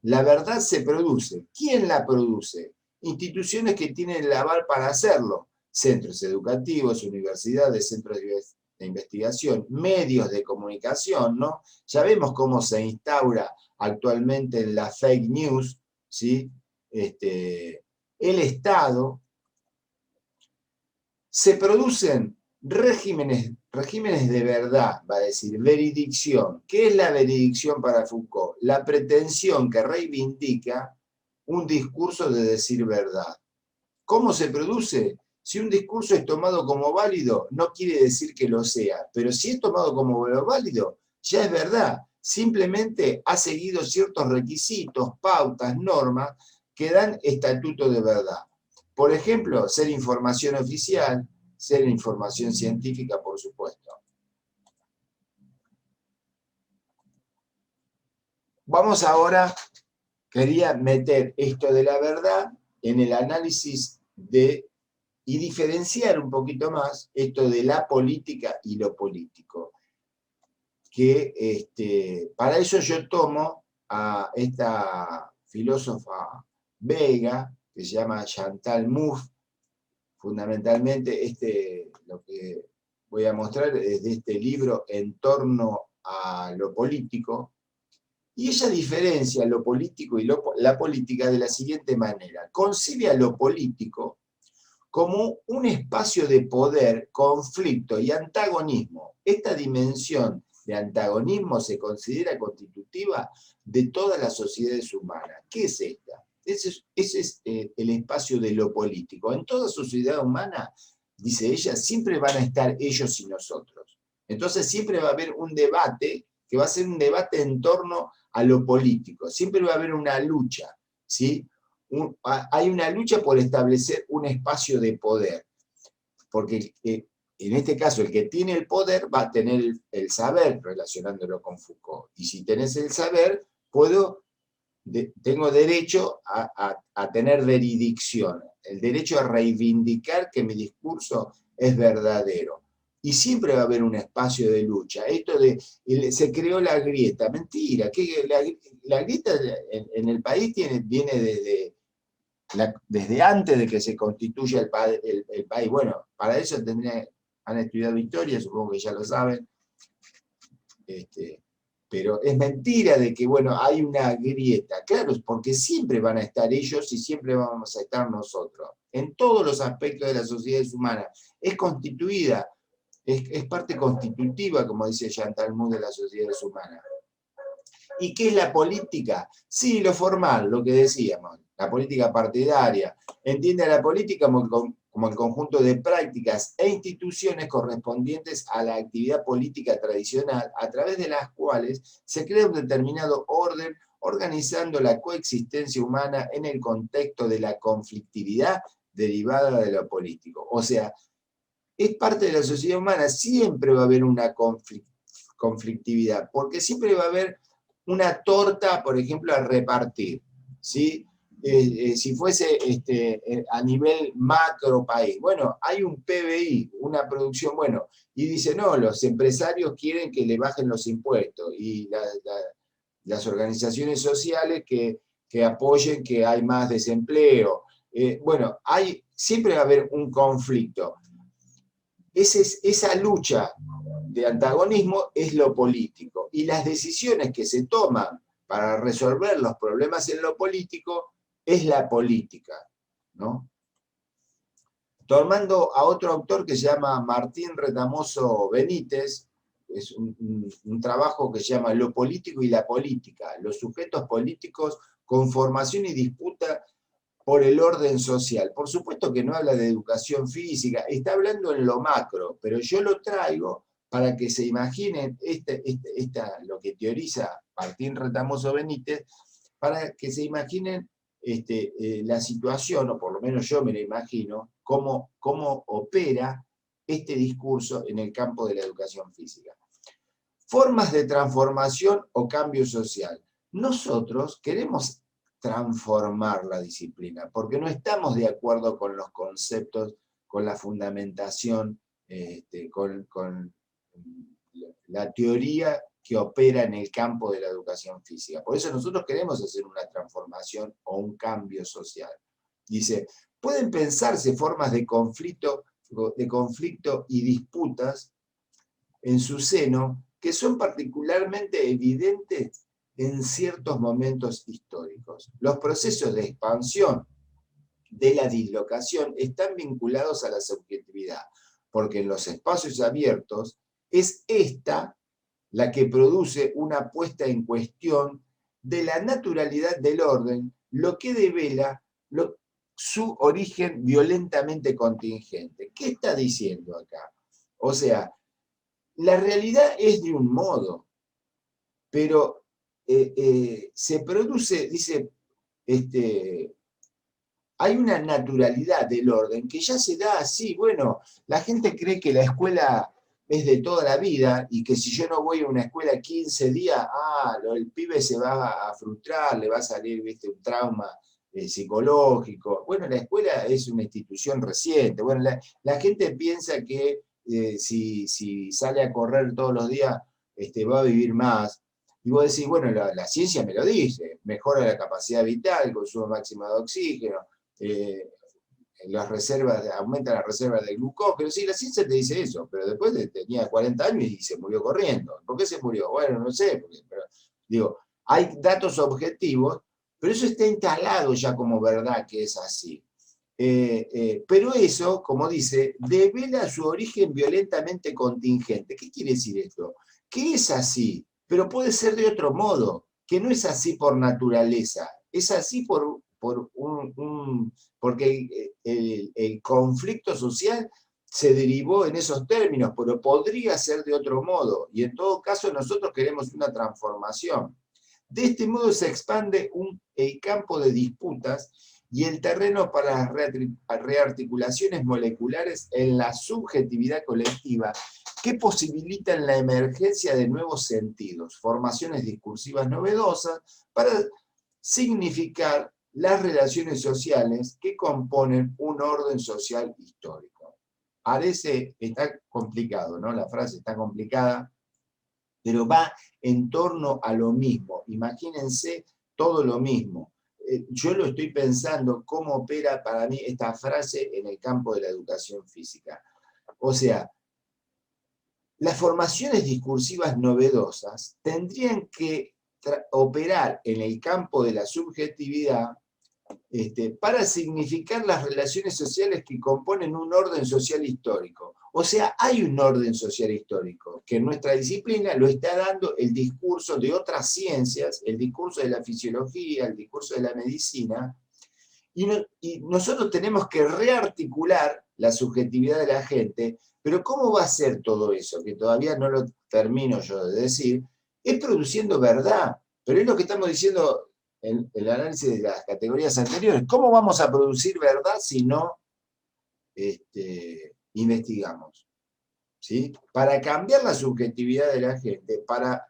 Speaker 1: La verdad se produce. ¿Quién la produce? Instituciones que tienen el aval para hacerlo. Centros educativos, universidades, centros de investigación, medios de comunicación, ¿no? Ya vemos cómo se instaura actualmente la fake news, ¿sí? El Estado. Se producen regímenes de verdad, va a decir, veridicción. ¿Qué es la veridicción para Foucault? La pretensión que reivindica un discurso de decir verdad. ¿Cómo se produce? Si un discurso es tomado como válido, no quiere decir que lo sea, pero si es tomado como válido, ya es verdad. Simplemente ha seguido ciertos requisitos, pautas, normas que dan estatuto de verdad. Por ejemplo, ser información oficial, ser información científica, por supuesto. Vamos ahora, quería meter esto de la verdad en el análisis y diferenciar un poquito más esto de la política y lo político. Que para eso yo tomo a esta filósofa belga, que se llama Chantal Mouffe, fundamentalmente lo que voy a mostrar es de este libro En torno a lo político, y ella diferencia lo político y la política de la siguiente manera. Concibe a lo político como un espacio de poder, conflicto y antagonismo. Esta dimensión de antagonismo se considera constitutiva de todas las sociedades humanas. ¿Qué es esta? Ese es el espacio de lo político. En toda sociedad humana, dice ella, siempre van a estar ellos y nosotros. Entonces siempre va a haber un debate, que va a ser un debate en torno a lo político. Siempre va a haber una lucha, ¿sí? Hay una lucha por establecer un espacio de poder, porque en este caso el que tiene el poder va a tener el saber, relacionándolo con Foucault, y si tenés el saber, puedo tengo derecho a tener veridicción, el derecho a reivindicar que mi discurso es verdadero. Y siempre va a haber un espacio de lucha. Esto de se creó la grieta, mentira, que la grieta en el país viene desde antes de que se constituya el país. Bueno, para eso han estudiado historia, supongo que ya lo saben. Pero es mentira de que, bueno, hay una grieta. Claro, es porque siempre van a estar ellos y siempre vamos a estar nosotros. En todos los aspectos de las sociedades humanas. Es constituida, es parte constitutiva, como dice Chantal Mouffe, de las sociedades humanas. ¿Y qué es la política? Sí, lo formal, lo que decíamos, la política partidaria. Entiende a la política como el conjunto de prácticas e instituciones correspondientes a la actividad política tradicional, a través de las cuales se crea un determinado orden organizando la coexistencia humana en el contexto de la conflictividad derivada de lo político. O sea, es parte de la sociedad humana, siempre va a haber una conflictividad, porque siempre va a haber una torta, por ejemplo, a repartir, ¿sí? Si fuese a nivel macro país, bueno, hay un PBI, una producción, bueno, y dice, no, los empresarios quieren que le bajen los impuestos, y las organizaciones sociales que apoyen que hay más desempleo. Bueno, siempre va a haber un conflicto. Esa lucha de antagonismo es lo político. Y las decisiones que se toman para resolver los problemas en lo político es la política, ¿no? Tomando a otro autor que se llama Martín Retamoso Benítez, es un trabajo que se llama Lo político y la política, los sujetos políticos, conformación y disputa por el orden social. Por supuesto que no habla de educación física, está hablando en lo macro, pero yo lo traigo para que se imaginen lo que teoriza Martín Retamoso Benítez, para que se imaginen la situación, o por lo menos yo me la imagino, cómo opera este discurso en el campo de la educación física. Formas de transformación o cambio social. Nosotros queremos transformar la disciplina, porque no estamos de acuerdo con los conceptos, con la fundamentación, con la teoría que opera en el campo de la educación física. Por eso nosotros queremos hacer una transformación o un cambio social. Dice, pueden pensarse formas de conflicto y disputas en su seno que son particularmente evidentes en ciertos momentos históricos. Los procesos de expansión de la dislocación están vinculados a la subjetividad, porque en los espacios abiertos es esta la que produce una puesta en cuestión de la naturalidad del orden, lo que devela su origen violentamente contingente. ¿Qué está diciendo acá? O sea, la realidad es de un modo, pero se produce, dice, hay una naturalidad del orden que ya se da así. Bueno, la gente cree que la escuela es de toda la vida y que si yo no voy a una escuela 15 días, el pibe se va a frustrar, le va a salir, ¿viste?, un trauma psicológico. Bueno, la escuela es una institución reciente. Bueno, la gente piensa que si sale a correr todos los días va a vivir más. Y vos decís, bueno, la ciencia me lo dice, mejora la capacidad vital, el consumo máximo de oxígeno, aumenta las reservas de glucógeno. Sí, la ciencia te dice eso, pero después tenía 40 años y se murió corriendo. ¿Por qué se murió? Bueno, no sé, pero digo, hay datos objetivos, pero eso está instalado ya como verdad que es así. Pero eso, como dice, devela su origen violentamente contingente. ¿Qué quiere decir esto? Que es así, pero puede ser de otro modo, que no es así por naturaleza, es así porque el conflicto social se derivó en esos términos, pero podría ser de otro modo, y en todo caso nosotros queremos una transformación. De este modo se expande el campo de disputas y el terreno para las rearticulaciones moleculares en la subjetividad colectiva, que posibilitan la emergencia de nuevos sentidos, formaciones discursivas novedosas, para significar las relaciones sociales que componen un orden social histórico. Parece, está complicado, ¿no? La frase está complicada, pero va en torno a lo mismo. Imagínense todo lo mismo. Yo lo estoy pensando cómo opera para mí esta frase en el campo de la educación física. O sea, las formaciones discursivas novedosas tendrían que operar en el campo de la subjetividad para significar las relaciones sociales que componen un orden social histórico. O sea, hay un orden social histórico que en nuestra disciplina lo está dando el discurso de otras ciencias, el discurso de la fisiología, el discurso de la medicina, y nosotros tenemos que rearticular la subjetividad de la gente, pero ¿cómo va a ser todo eso? Que todavía no lo termino yo de decir, es produciendo verdad, pero es lo que estamos diciendo en el análisis de las categorías anteriores. ¿Cómo vamos a producir verdad si no investigamos? ¿Sí? Para cambiar la subjetividad de la gente, para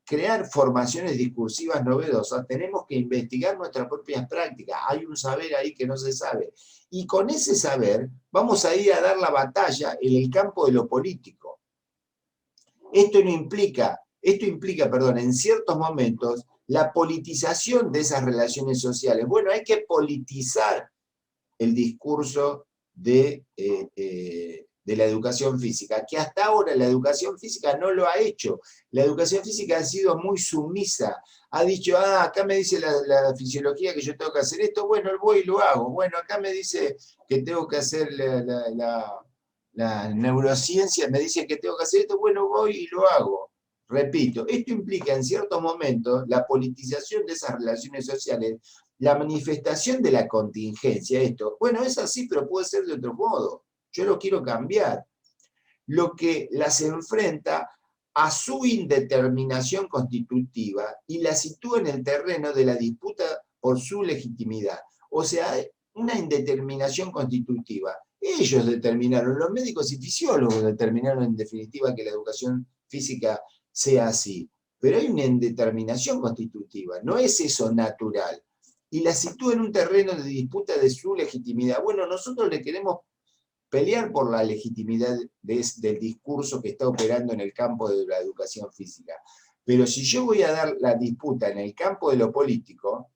Speaker 1: crear formaciones discursivas novedosas, tenemos que investigar nuestras propias prácticas. Hay un saber ahí que no se sabe. Y con ese saber vamos a ir a dar la batalla en el campo de lo político. Esto implica, en ciertos momentos, la politización de esas relaciones sociales. Bueno, hay que politizar el discurso de la educación física, que hasta ahora la educación física no lo ha hecho. La educación física ha sido muy sumisa. Ha dicho, acá me dice la fisiología que yo tengo que hacer esto, bueno, voy y lo hago. Bueno, acá me dice que tengo que hacer la neurociencia, me dice que tengo que hacer esto, bueno, voy y lo hago. Repito, esto implica en ciertos momentos la politización de esas relaciones sociales, la manifestación de la contingencia, esto, bueno, es así, pero puede ser de otro modo, yo lo quiero cambiar. Lo que las enfrenta a su indeterminación constitutiva y la sitúa en el terreno de la disputa por su legitimidad. O sea, una indeterminación constitutiva. Ellos determinaron, los médicos y fisiólogos determinaron en definitiva que la educación física sea así. Pero hay una indeterminación constitutiva, no es eso natural. Y la sitúa en un terreno de disputa de su legitimidad. Bueno, nosotros le queremos pelear por la legitimidad del discurso que está operando en el campo de la educación física. Pero si yo voy a dar la disputa en el campo de lo político,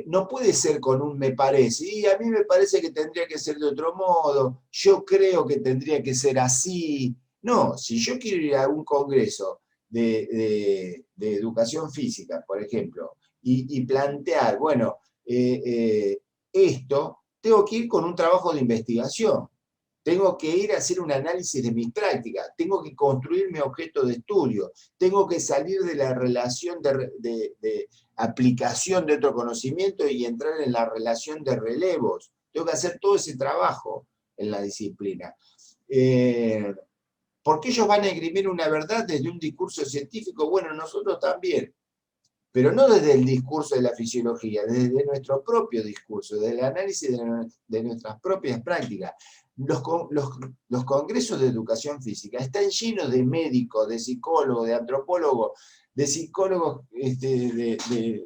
Speaker 1: no puede ser con un me parece, y a mí me parece que tendría que ser de otro modo, yo creo que tendría que ser así. No, si yo quiero ir a un congreso de educación física, por ejemplo, y plantear, bueno, esto, tengo que ir con un trabajo de investigación, tengo que ir a hacer un análisis de mis prácticas, tengo que construir mi objeto de estudio, tengo que salir de la relación de aplicación de otro conocimiento y entrar en la relación de relevos. Tengo que hacer todo ese trabajo en la disciplina. ¿Por qué ellos van a esgrimir una verdad desde un discurso científico? Bueno, nosotros también, pero no desde el discurso de la fisiología, desde nuestro propio discurso, desde el análisis de nuestras propias prácticas. Los congresos de educación física están llenos de médicos, de psicólogos, de antropólogos, de psicólogos de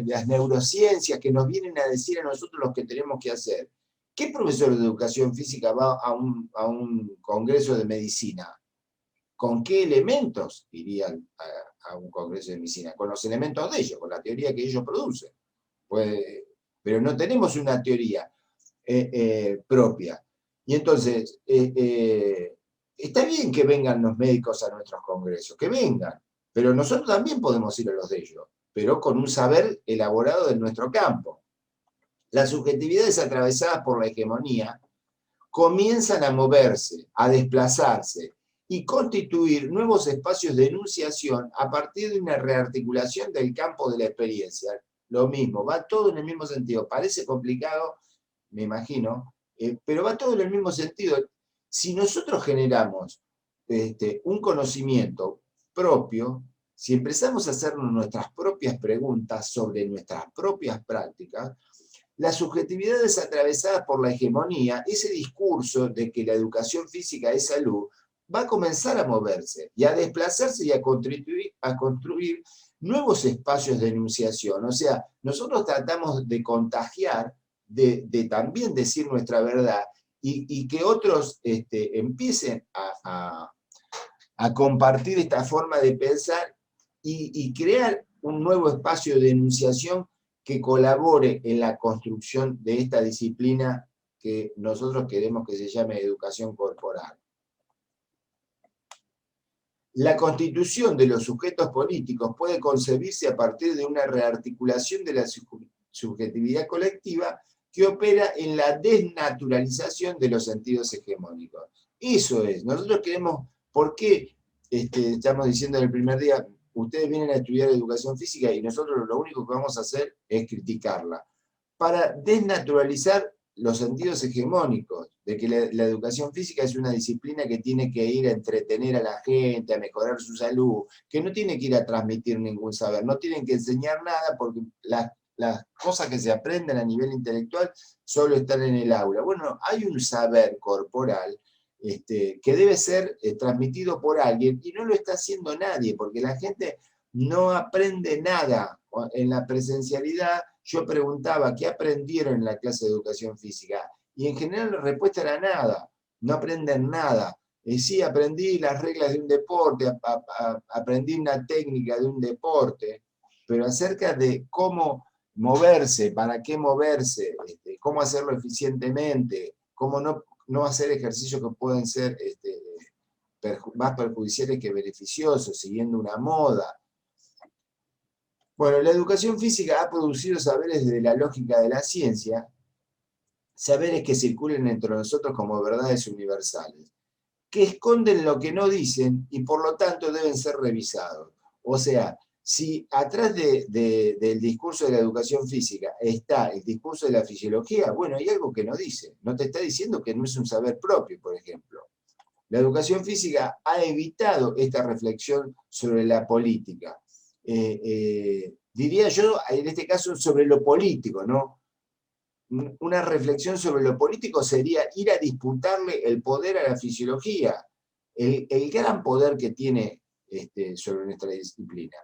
Speaker 1: las neurociencias que nos vienen a decir a nosotros lo que tenemos que hacer. ¿Qué profesor de educación física va a un congreso de medicina? ¿Con qué elementos iría a un congreso de medicina? Con los elementos de ellos, con la teoría que ellos producen. Pues, pero no tenemos una teoría propia. Y entonces, está bien que vengan los médicos a nuestros congresos, que vengan, pero nosotros también podemos ir a los de ellos, pero con un saber elaborado de nuestro campo. Las subjetividades atravesadas por la hegemonía comienzan a moverse, a desplazarse y constituir nuevos espacios de enunciación a partir de una rearticulación del campo de la experiencia. Lo mismo, va todo en el mismo sentido. Parece complicado, me imagino, pero va todo en el mismo sentido. Si nosotros generamos un conocimiento propio, si empezamos a hacernos nuestras propias preguntas sobre nuestras propias prácticas, las subjetividades atravesadas por la hegemonía, ese discurso de que la educación física es salud, va a comenzar a moverse y a desplazarse y a construir nuevos espacios de enunciación. O sea, nosotros tratamos de contagiar, de también decir nuestra verdad, y que otros empiecen a compartir esta forma de pensar y crear un nuevo espacio de enunciación que colabore en la construcción de esta disciplina que nosotros queremos que se llame educación corporal. La constitución de los sujetos políticos puede concebirse a partir de una rearticulación de la subjetividad colectiva que opera en la desnaturalización de los sentidos hegemónicos. Eso es, nosotros queremos, ¿por qué estamos diciendo en el primer día, ustedes vienen a estudiar educación física y nosotros lo único que vamos a hacer es criticarla? Para desnaturalizar los sentidos hegemónicos, de que la educación física es una disciplina que tiene que ir a entretener a la gente, a mejorar su salud, que no tiene que ir a transmitir ningún saber, no tienen que enseñar nada porque las cosas que se aprenden a nivel intelectual solo están en el aula. Bueno, hay un saber corporal que debe ser transmitido por alguien y no lo está haciendo nadie, porque la gente no aprende nada. En la presencialidad yo preguntaba, ¿qué aprendieron en la clase de educación física? Y en general la respuesta era nada, no aprenden nada. Sí, aprendí las reglas de un deporte, aprendí una técnica de un deporte, pero acerca de cómo moverse, para qué moverse, cómo hacerlo eficientemente, cómo no hacer ejercicios que pueden ser más perjudiciales que beneficiosos, siguiendo una moda. Bueno, la educación física ha producido saberes de la lógica de la ciencia, saberes que circulen entre nosotros como verdades universales, que esconden lo que no dicen y por lo tanto deben ser revisados. O sea, si atrás del discurso de la educación física está el discurso de la fisiología, bueno, hay algo que no dice. No te está diciendo que no es un saber propio, por ejemplo. La educación física ha evitado esta reflexión sobre la política. Diría yo, en este caso, sobre lo político, ¿no? Una reflexión sobre lo político sería ir a disputarle el poder a la fisiología, el gran poder que tiene sobre nuestra disciplina.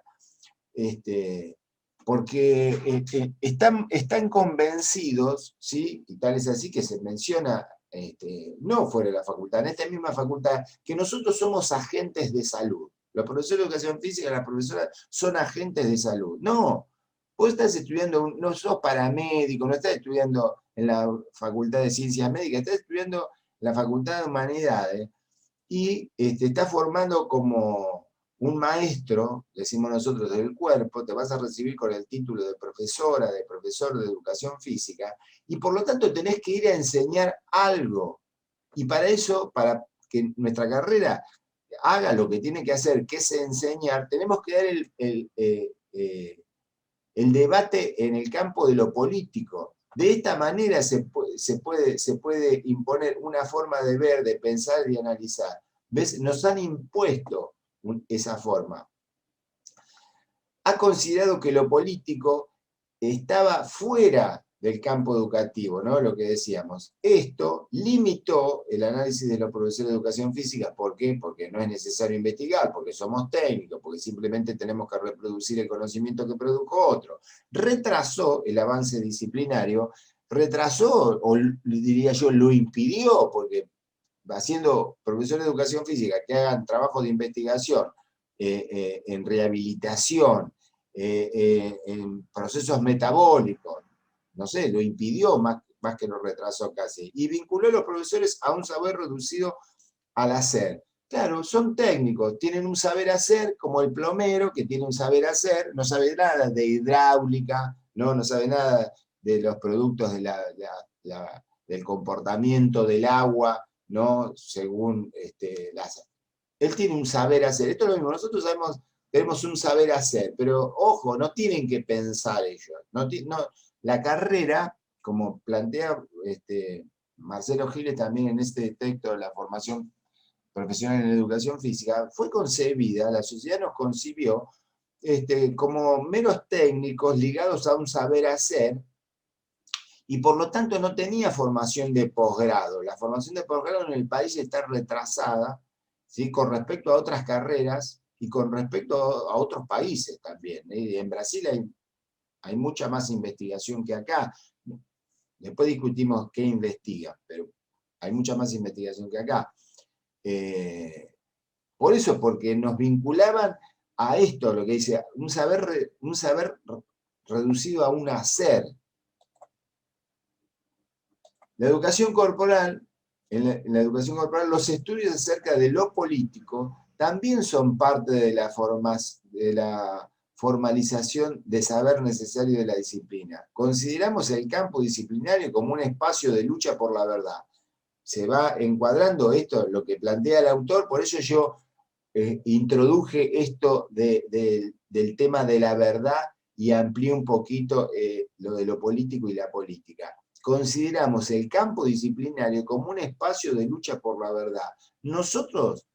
Speaker 1: Porque están convencidos, ¿sí? Y tal es así que se menciona, no fuera de la facultad, en esta misma facultad, que nosotros somos agentes de salud. Los profesores de educación física, las profesoras, son agentes de salud. No, vos estás estudiando, no sos paramédico, no estás estudiando en la Facultad de Ciencias Médicas, estás estudiando en la Facultad de Humanidades y estás formando como un maestro, decimos nosotros, del cuerpo, te vas a recibir con el título de profesora, de profesor de educación física, y por lo tanto tenés que ir a enseñar algo. Y para eso, para que nuestra carrera haga lo que tiene que hacer, que es enseñar, tenemos que dar el debate en el campo de lo político. De esta manera se puede imponer una forma de ver, de pensar y analizar. ¿Ves? Nos han impuesto esa forma. Ha considerado que lo político estaba fuera del campo educativo, ¿no? Lo que decíamos. Esto limitó el análisis de los profesores de educación física. ¿Por qué? Porque no es necesario investigar, porque somos técnicos, porque simplemente tenemos que reproducir el conocimiento que produjo otro. Retrasó el avance disciplinario, retrasó, o diría yo, lo impidió, porque haciendo profesores de educación física que hagan trabajo de investigación en rehabilitación, en procesos metabólicos, no sé, lo impidió más que lo retrasó casi, y vinculó a los profesores a un saber reducido al hacer. Claro, son técnicos, tienen un saber hacer, como el plomero que tiene un saber hacer, no sabe nada de hidráulica, no sabe nada de los productos del comportamiento del agua, ¿no? Según él tiene un saber hacer. Esto es lo mismo, nosotros tenemos un saber hacer, pero ojo, no tienen que pensar ellos. La carrera, como plantea Marcelo Giles también en este texto de la formación profesional en educación física, fue concebida, la sociedad nos concibió como meros técnicos ligados a un saber hacer, y por lo tanto no tenía formación de posgrado. La formación de posgrado en el país está retrasada, ¿sí? Con respecto a otras carreras y con respecto a otros países también. En Brasil hay mucha más investigación que acá. Después discutimos qué investigan, pero hay mucha más investigación que acá. Por eso, porque nos vinculaban a esto, lo que dice, un saber reducido a un hacer. La educación corporal, en la educación corporal, los estudios acerca de lo político también son parte de la formalización de saber necesario de la disciplina. Consideramos el campo disciplinario como un espacio de lucha por la verdad. Se va encuadrando esto, lo que plantea el autor, por eso yo introduje esto del tema de la verdad y amplié un poquito lo de lo político y la política. Consideramos el campo disciplinario como un espacio de lucha por la verdad. Nosotros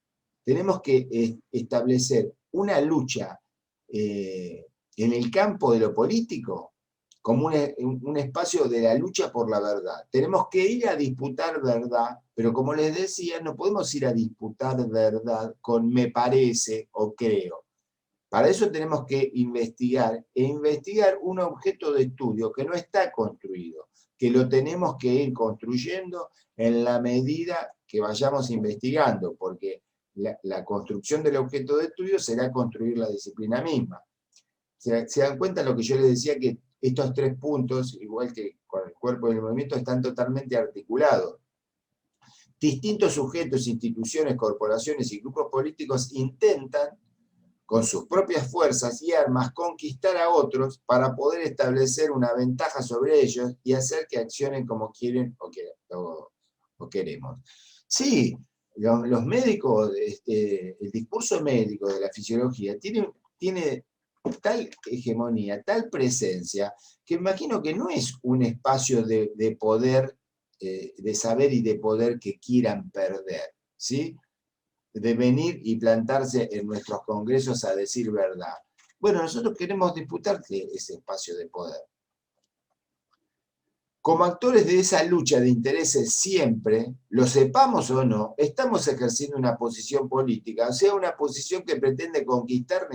Speaker 1: tenemos que establecer una lucha en el campo de lo político como un espacio de la lucha por la verdad. Tenemos que ir a disputar verdad, pero como les decía, no podemos ir a disputar verdad con me parece o creo. Para eso tenemos que investigar, e investigar un objeto de estudio que no está construido, que lo tenemos que ir construyendo en la medida que vayamos investigando, porque la construcción del objeto de estudio será construir la disciplina misma. ¿Se dan cuenta lo que yo les decía? Que estos 3 puntos, igual que con el cuerpo y el movimiento, están totalmente articulados. Distintos sujetos, instituciones, corporaciones y grupos políticos intentan, con sus propias fuerzas y armas, conquistar a otros para poder establecer una ventaja sobre ellos y hacer que accionen como quieren o queremos. Sí, los médicos, el discurso médico de la fisiología tiene tal hegemonía, tal presencia, que imagino que no es un espacio de poder, de saber y de poder que quieran perder, ¿sí? De venir y plantarse en nuestros congresos a decir verdad. Bueno, nosotros queremos disputar ese espacio de poder. Como actores de esa lucha de intereses siempre, lo sepamos o no, estamos ejerciendo una posición política, o sea, una posición que pretende conquistar,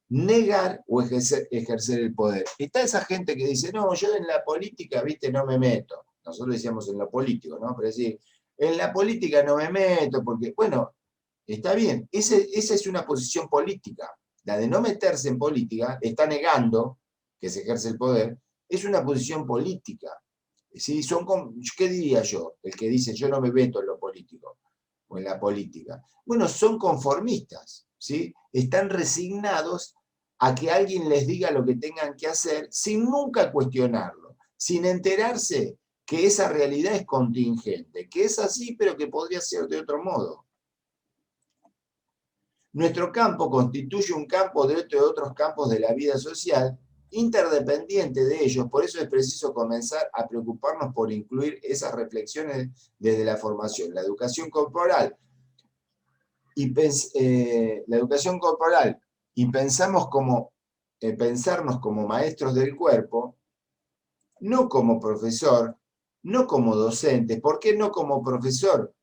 Speaker 1: negar o ejercer el poder. Está esa gente que dice, no, yo en la política, viste, no me meto. Nosotros decíamos en lo político, ¿no? Pero decir, en la política no me meto, porque, bueno, está bien, esa es una posición política. La de no meterse en política, está negando que se ejerce el poder, es una posición política. ¿Sí? ¿Qué diría yo? El que dice yo no me meto en lo político o en la política. Bueno, son conformistas, ¿sí? Están resignados a que alguien les diga lo que tengan que hacer sin nunca cuestionarlo, sin enterarse que esa realidad es contingente, que es así, pero que podría ser de otro modo. Nuestro campo constituye un campo de otros campos de la vida social, interdependiente de ellos, por eso es preciso comenzar a preocuparnos por incluir esas reflexiones desde la formación. La educación corporal y pensarnos como maestros del cuerpo, no como profesor, no como docente. ¿Por qué no como profesor?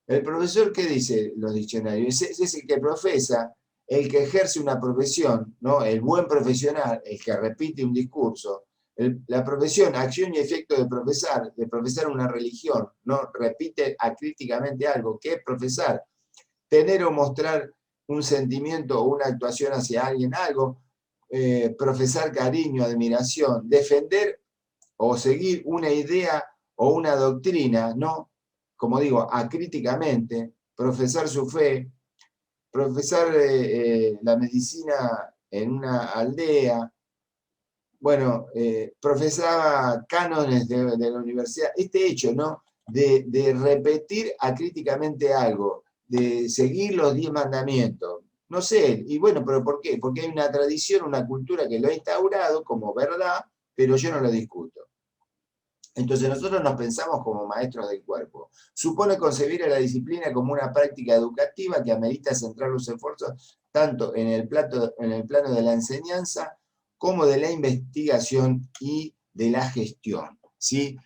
Speaker 1: El profesor, ¿qué dice los diccionarios? Es el que profesa, el que ejerce una profesión, ¿no? El buen profesional, el que repite un discurso. La profesión, acción y efecto de profesar una religión, ¿no? Repite acríticamente algo. ¿Qué es profesar? Tener o mostrar un sentimiento o una actuación hacia alguien, algo. Profesar cariño, admiración. Defender o seguir una idea o una doctrina, ¿no? Como digo, acríticamente, profesar su fe, profesar la medicina en una aldea, bueno, profesaba cánones de la universidad, este hecho, ¿no? De repetir acríticamente algo, de seguir los 10 mandamientos, no sé, y bueno, pero ¿por qué? Porque hay una tradición, una cultura que lo ha instaurado como verdad, pero yo no lo discuto. Entonces nosotros nos pensamos como maestros del cuerpo. Supone concebir a la disciplina como una práctica educativa que amerita centrar los esfuerzos tanto en el plano de la enseñanza como de la investigación y de la gestión, ¿sí?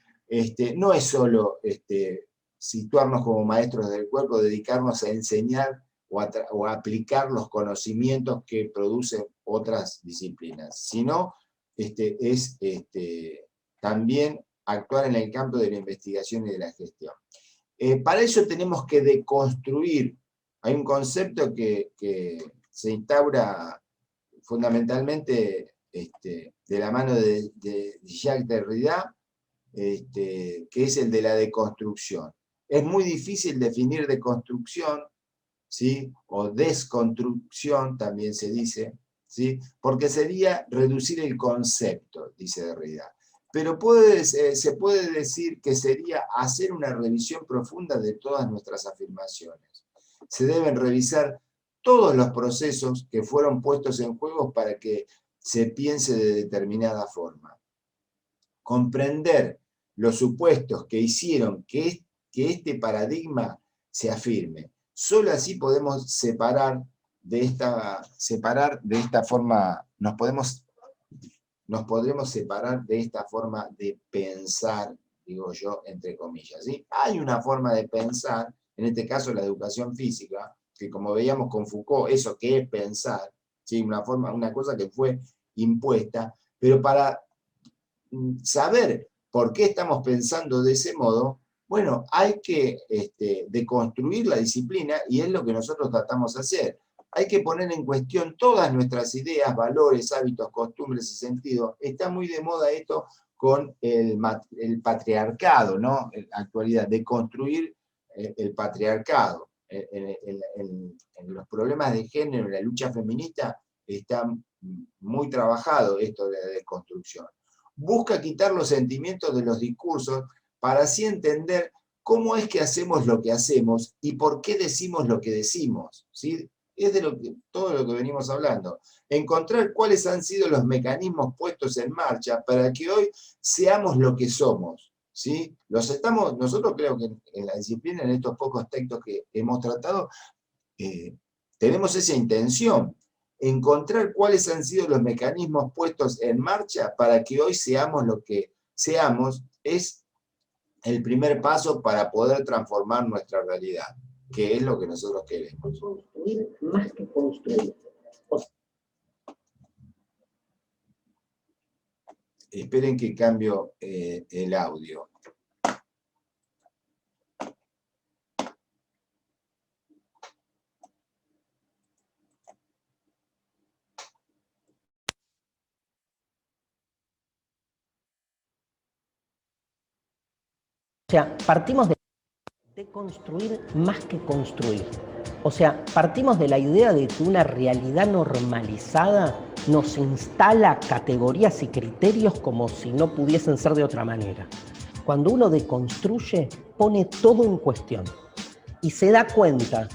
Speaker 1: No es solo situarnos como maestros del cuerpo, dedicarnos a enseñar o aplicar los conocimientos que producen otras disciplinas, sino es también actuar en el campo de la investigación y de la gestión. Para eso tenemos que deconstruir. Hay un concepto que se instaura fundamentalmente de la mano de Jacques Derrida, que es el de la deconstrucción. Es muy difícil definir deconstrucción, ¿sí? O desconstrucción también se dice, ¿sí? Porque sería reducir el concepto, dice Derrida. Pero se puede decir que sería hacer una revisión profunda de todas nuestras afirmaciones. Se deben revisar todos los procesos que fueron puestos en juego para que se piense de determinada forma. Comprender los supuestos que hicieron que este paradigma se afirme. Solo así podemos separar de esta forma, nos podremos separar de esta forma de pensar, digo yo, entre comillas, ¿sí? Hay una forma de pensar, en este caso la educación física, que como veíamos con Foucault, eso que es pensar, ¿sí? Una cosa que fue impuesta, pero para saber por qué estamos pensando de ese modo, bueno, hay que deconstruir la disciplina y es lo que nosotros tratamos de hacer. Hay que poner en cuestión todas nuestras ideas, valores, hábitos, costumbres y sentidos. Está muy de moda esto con el patriarcado, ¿no? En la actualidad, deconstruir el patriarcado. En los problemas de género, en la lucha feminista, está muy trabajado esto de la deconstrucción. Busca quitar los sentimientos de los discursos para así entender cómo es que hacemos lo que hacemos y por qué decimos lo que decimos, ¿sí? Es de todo lo que venimos hablando. Encontrar cuáles han sido los mecanismos puestos en marcha para que hoy seamos lo que somos, ¿sí? Nosotros creo que en la disciplina, en estos pocos textos que hemos tratado, tenemos esa intención. Encontrar cuáles han sido los mecanismos puestos en marcha para que hoy seamos lo que seamos es el primer paso para poder transformar nuestra realidad, que es lo que nosotros queremos.
Speaker 2: Construir más que construir.
Speaker 1: Esperen que cambio el audio.
Speaker 2: O sea, partimos de construir más que construir. O sea, partimos de la idea de que una realidad normalizada nos instala categorías y criterios como si no pudiesen ser de otra manera. Cuando uno deconstruye, pone todo en cuestión y se da cuenta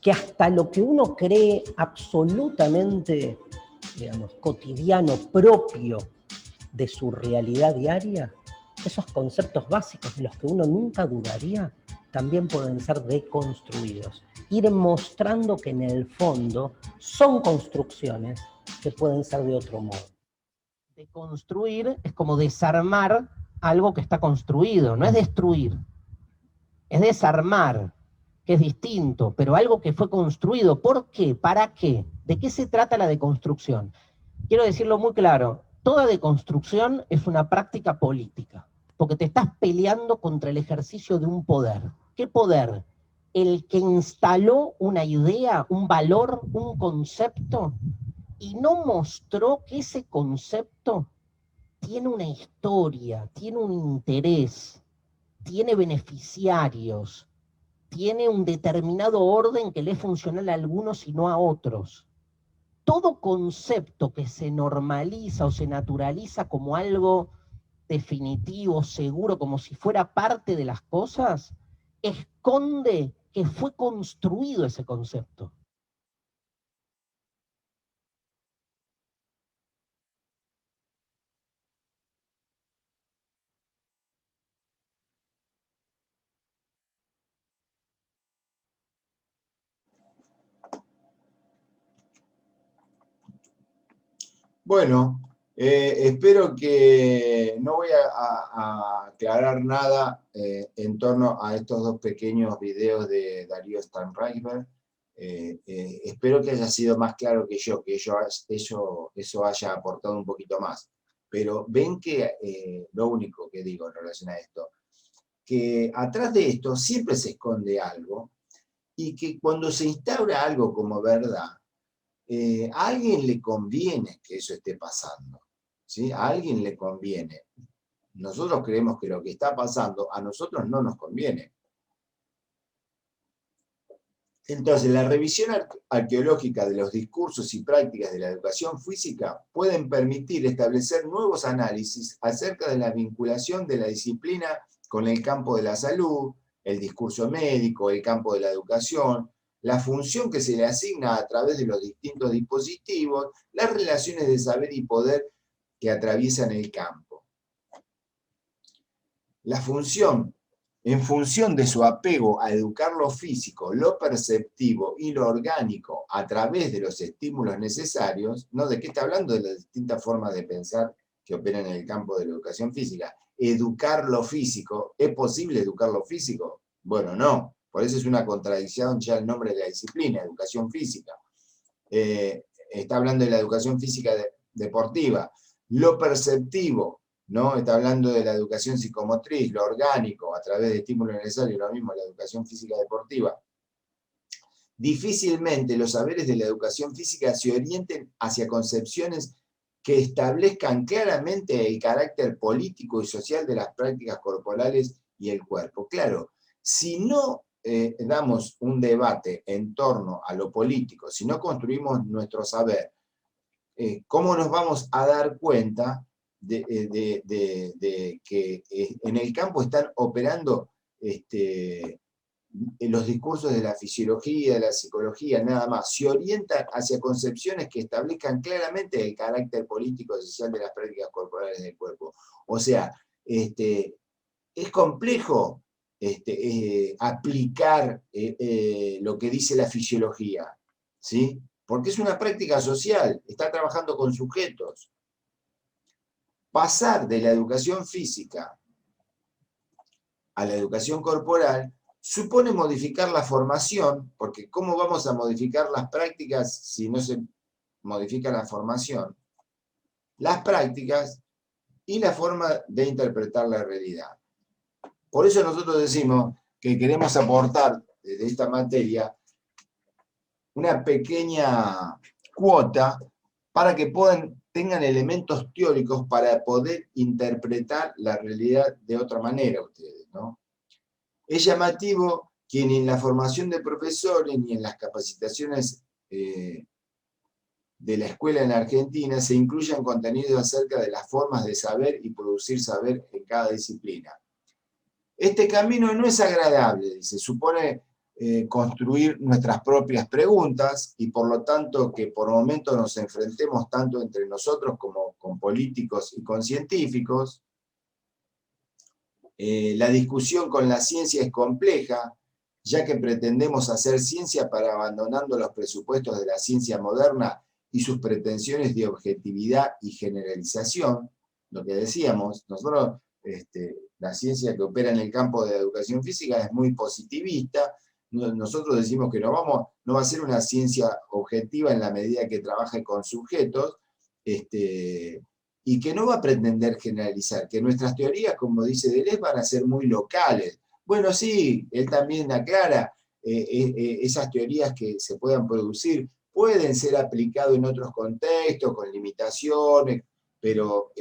Speaker 2: que hasta lo que uno cree absolutamente, digamos, cotidiano, propio de su realidad diaria, esos conceptos básicos de los que uno nunca dudaría, también pueden ser deconstruidos. Ir mostrando que en el fondo son construcciones que pueden ser de otro modo. Deconstruir es como desarmar algo que está construido, no es destruir, es desarmar, que es distinto, pero algo que fue construido. ¿Por qué? ¿Para qué? ¿De qué se trata la deconstrucción? Quiero decirlo muy claro, toda deconstrucción es una práctica política, porque te estás peleando contra el ejercicio de un poder. ¿Qué poder? El que instaló una idea, un valor, un concepto, y no mostró que ese concepto tiene una historia, tiene un interés, tiene beneficiarios, tiene un determinado orden que le es funcional a algunos y no a otros. Todo concepto que se normaliza o se naturaliza como algo definitivo, seguro, como si fuera parte de las cosas, esconde que fue construido ese concepto.
Speaker 1: Bueno, espero que no voy a aclarar nada en torno a estos dos pequeños videos de Darío Stanraiver. Espero que haya sido más claro que yo, que eso haya aportado un poquito más. Pero ven que lo único que digo en relación a esto, que atrás de esto siempre se esconde algo, y que cuando se instaura algo como verdad, a alguien le conviene que eso esté pasando, ¿sí? A alguien le conviene. Nosotros creemos que lo que está pasando a nosotros no nos conviene. Entonces, la revisión arqueológica de los discursos y prácticas de la educación física pueden permitir establecer nuevos análisis acerca de la vinculación de la disciplina con el campo de la salud, el discurso médico, el campo de la educación, la función que se le asigna a través de los distintos dispositivos, las relaciones de saber y poder que atraviesan el campo. La función, en función de su apego a educar lo físico, lo perceptivo y lo orgánico a través de los estímulos necesarios, ¿no? ¿De qué está hablando? De las distintas formas de pensar que operan en el campo de la educación física. Educar lo físico, ¿es posible educar lo físico? Bueno, no. Por eso es una contradicción ya el nombre de la disciplina, educación física. Está hablando de la educación física deportiva. Lo perceptivo, ¿no? Está hablando de la educación psicomotriz, lo orgánico, a través de estímulos necesarios, lo mismo, la educación física deportiva. Difícilmente los saberes de la educación física se orienten hacia concepciones que establezcan claramente el carácter político y social de las prácticas corporales y el cuerpo. Claro, si no damos un debate en torno a lo político, si no construimos nuestro saber, ¿cómo nos vamos a dar cuenta de que en el campo están operando los discursos de la fisiología, de la psicología, nada más? Se orientan hacia concepciones que establezcan claramente el carácter político y social de las prácticas corporales del cuerpo. O sea, es complejo aplicar lo que dice la fisiología, ¿sí? Porque es una práctica social, está trabajando con sujetos. Pasar de la educación física a la educación corporal supone modificar la formación, porque ¿cómo vamos a modificar las prácticas si no se modifica la formación? Las prácticas y la forma de interpretar la realidad. Por eso nosotros decimos que queremos aportar desde esta materia una pequeña cuota para que tengan elementos teóricos para poder interpretar la realidad de otra manera ustedes, ¿no? Es llamativo que ni en la formación de profesores ni en las capacitaciones de la escuela en Argentina se incluyan contenidos acerca de las formas de saber y producir saber en cada disciplina. Este camino no es agradable, dice, supone construir nuestras propias preguntas y por lo tanto que por momentos nos enfrentemos tanto entre nosotros como con políticos y con científicos. La discusión con la ciencia es compleja, ya que pretendemos hacer ciencia para abandonando los presupuestos de la ciencia moderna y sus pretensiones de objetividad y generalización. Lo que decíamos, nosotros, la ciencia que opera en el campo de la educación física es muy positivista. Nosotros decimos que no va a ser una ciencia objetiva en la medida que trabaje con sujetos, y que no va a pretender generalizar, que nuestras teorías, como dice Deleuze, van a ser muy locales. Bueno, sí, él también aclara, esas teorías que se puedan producir pueden ser aplicadas en otros contextos, con limitaciones, pero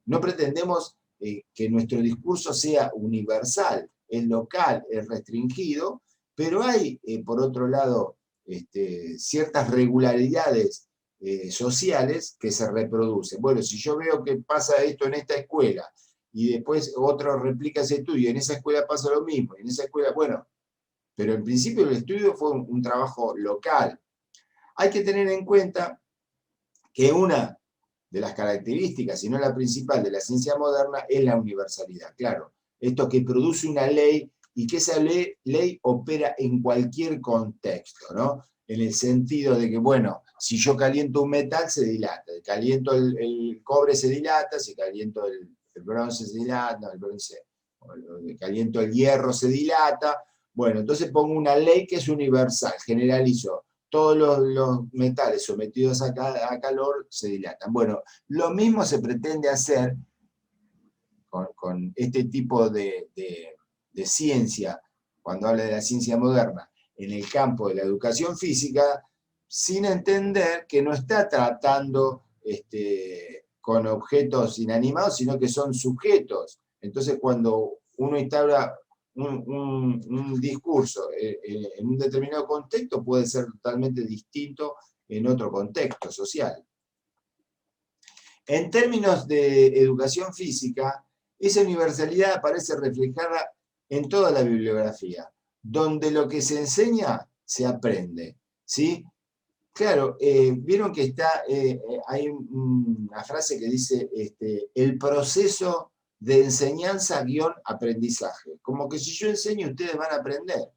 Speaker 1: no pretendemos que nuestro discurso sea universal, es local, es restringido, pero hay, por otro lado, ciertas regularidades sociales que se reproducen. Bueno, si yo veo que pasa esto en esta escuela, y después otro replica ese estudio, y en esa escuela pasa lo mismo, y en esa escuela, bueno, pero en principio el estudio fue un trabajo local. Hay que tener en cuenta que una de las características, si no la principal, de la ciencia moderna es la universalidad. Claro, esto que produce una ley y que esa ley opera en cualquier contexto, ¿no? En el sentido de que, bueno, si yo caliento un metal se dilata, caliento el cobre se dilata, si caliento el bronce se dilata, no, el bronce, caliento el hierro se dilata. Bueno, entonces pongo una ley que es universal, generalizo. Todos los metales sometidos a calor se dilatan. Bueno, lo mismo se pretende hacer con este tipo de ciencia, cuando habla de la ciencia moderna, en el campo de la educación física, sin entender que no está tratando con objetos inanimados, sino que son sujetos. Entonces, cuando uno instaura un discurso en un determinado contexto, puede ser totalmente distinto en otro contexto social. En términos de educación física, esa universalidad aparece reflejada en toda la bibliografía, donde lo que se enseña se aprende, ¿sí? Claro, vieron que hay una frase que dice el proceso de enseñanza-aprendizaje. Como que si yo enseño, ustedes van a aprender.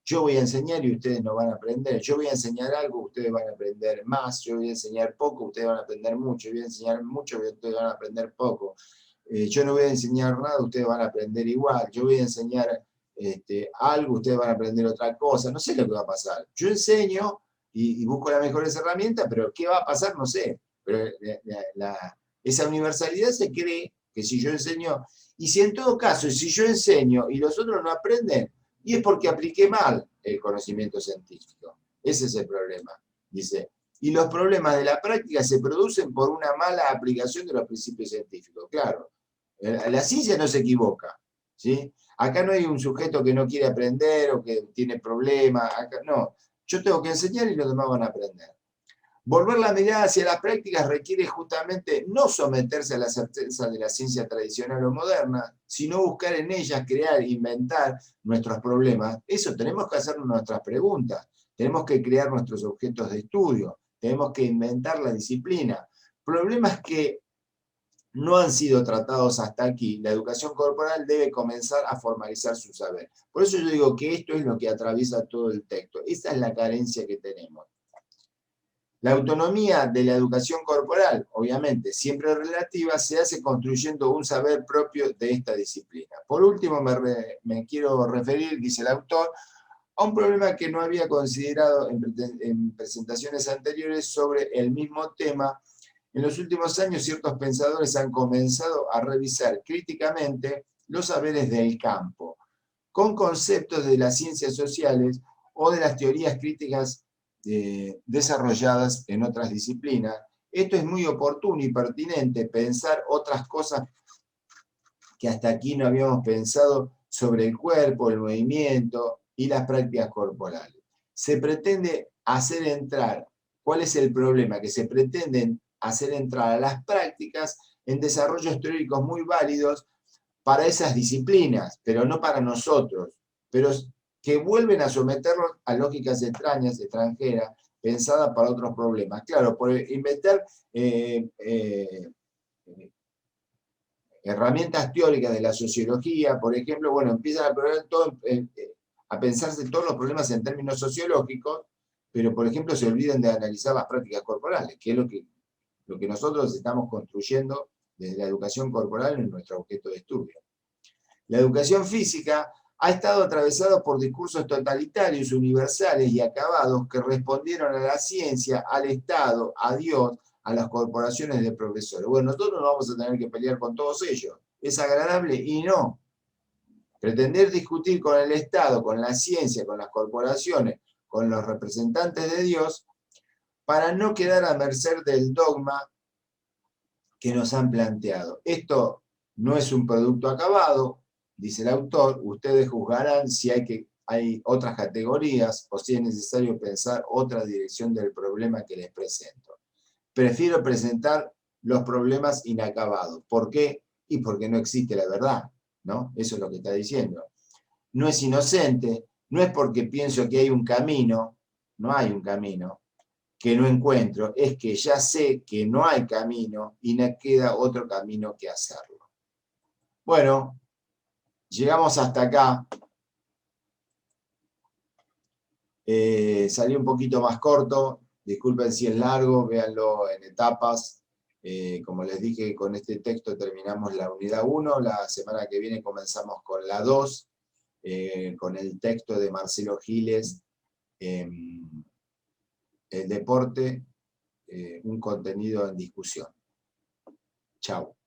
Speaker 1: Yo voy a enseñar y ustedes no van a aprender. Yo voy a enseñar algo, ustedes van a aprender más. Yo voy a enseñar poco, ustedes van a aprender mucho. Yo voy a enseñar mucho, ustedes van a aprender poco. Yo no voy a enseñar nada, ustedes van a aprender igual. Yo voy a enseñar algo, ustedes van a aprender otra cosa. No sé lo que va a pasar. Yo enseño y busco las mejores herramientas, pero ¿qué va a pasar? No sé. Pero esa universalidad se cree que si yo enseño, y si en todo caso, si yo enseño y los otros no aprenden, y es porque apliqué mal el conocimiento científico. Ese es el problema, dice. Y los problemas de la práctica se producen por una mala aplicación de los principios científicos. Claro, la ciencia no se equivoca, ¿sí? Acá no hay un sujeto que no quiere aprender o que tiene problemas, acá no. Yo tengo que enseñar y los demás van a aprender. Volver la mirada hacia las prácticas requiere justamente no someterse a la certeza de la ciencia tradicional o moderna, sino buscar en ellas, crear, inventar nuestros problemas. Eso tenemos que hacernos nuestras preguntas, tenemos que crear nuestros objetos de estudio, tenemos que inventar la disciplina. Problemas que no han sido tratados hasta aquí. La educación corporal debe comenzar a formalizar su saber. Por eso yo digo que esto es lo que atraviesa todo el texto. Esa es la carencia que tenemos. La autonomía de la educación corporal, obviamente, siempre relativa, se hace construyendo un saber propio de esta disciplina. Por último, me quiero referir, dice el autor, a un problema que no había considerado en presentaciones anteriores sobre el mismo tema. En los últimos años, ciertos pensadores han comenzado a revisar críticamente los saberes del campo, con conceptos de las ciencias sociales o de las teorías críticas desarrolladas en otras disciplinas. Esto es muy oportuno y pertinente, pensar otras cosas que hasta aquí no habíamos pensado sobre el cuerpo, el movimiento y las prácticas corporales. Se pretende hacer entrar, ¿cuál es el problema? Que se pretenden hacer entrar a las prácticas en desarrollos teóricos muy válidos para esas disciplinas, pero no para nosotros, pero que vuelven a someterlos a lógicas extrañas, extranjeras, pensadas para otros problemas. Claro, por inventar herramientas teóricas de la sociología, por ejemplo, bueno, empiezan a pensarse todos los problemas en términos sociológicos, pero por ejemplo se olvidan de analizar las prácticas corporales, que es lo que nosotros estamos construyendo desde la educación corporal en nuestro objeto de estudio. La educación física ha estado atravesada por discursos totalitarios, universales y acabados que respondieron a la ciencia, al Estado, a Dios, a las corporaciones de profesores. Bueno, nosotros no vamos a tener que pelear con todos ellos. ¿Es agradable? Y no. Pretender discutir con el Estado, con la ciencia, con las corporaciones, con los representantes de Dios, para no quedar a merced del dogma que nos han planteado. Esto no es un producto acabado, dice el autor, ustedes juzgarán si hay otras categorías o si es necesario pensar otra dirección del problema que les presento. Prefiero presentar los problemas inacabados. ¿Por qué? Y porque no existe la verdad, ¿no? Eso es lo que está diciendo. No es inocente, no es porque pienso que hay un camino, no hay un camino, que no encuentro, es que ya sé que no hay camino y no queda otro camino que hacerlo. Bueno, llegamos hasta acá. Salió un poquito más corto, disculpen si es largo, véanlo en etapas. Como les dije, con este texto terminamos la unidad 1, la semana que viene comenzamos con la 2. con el texto de Marcelo Giles, el deporte, un contenido en discusión. Chao.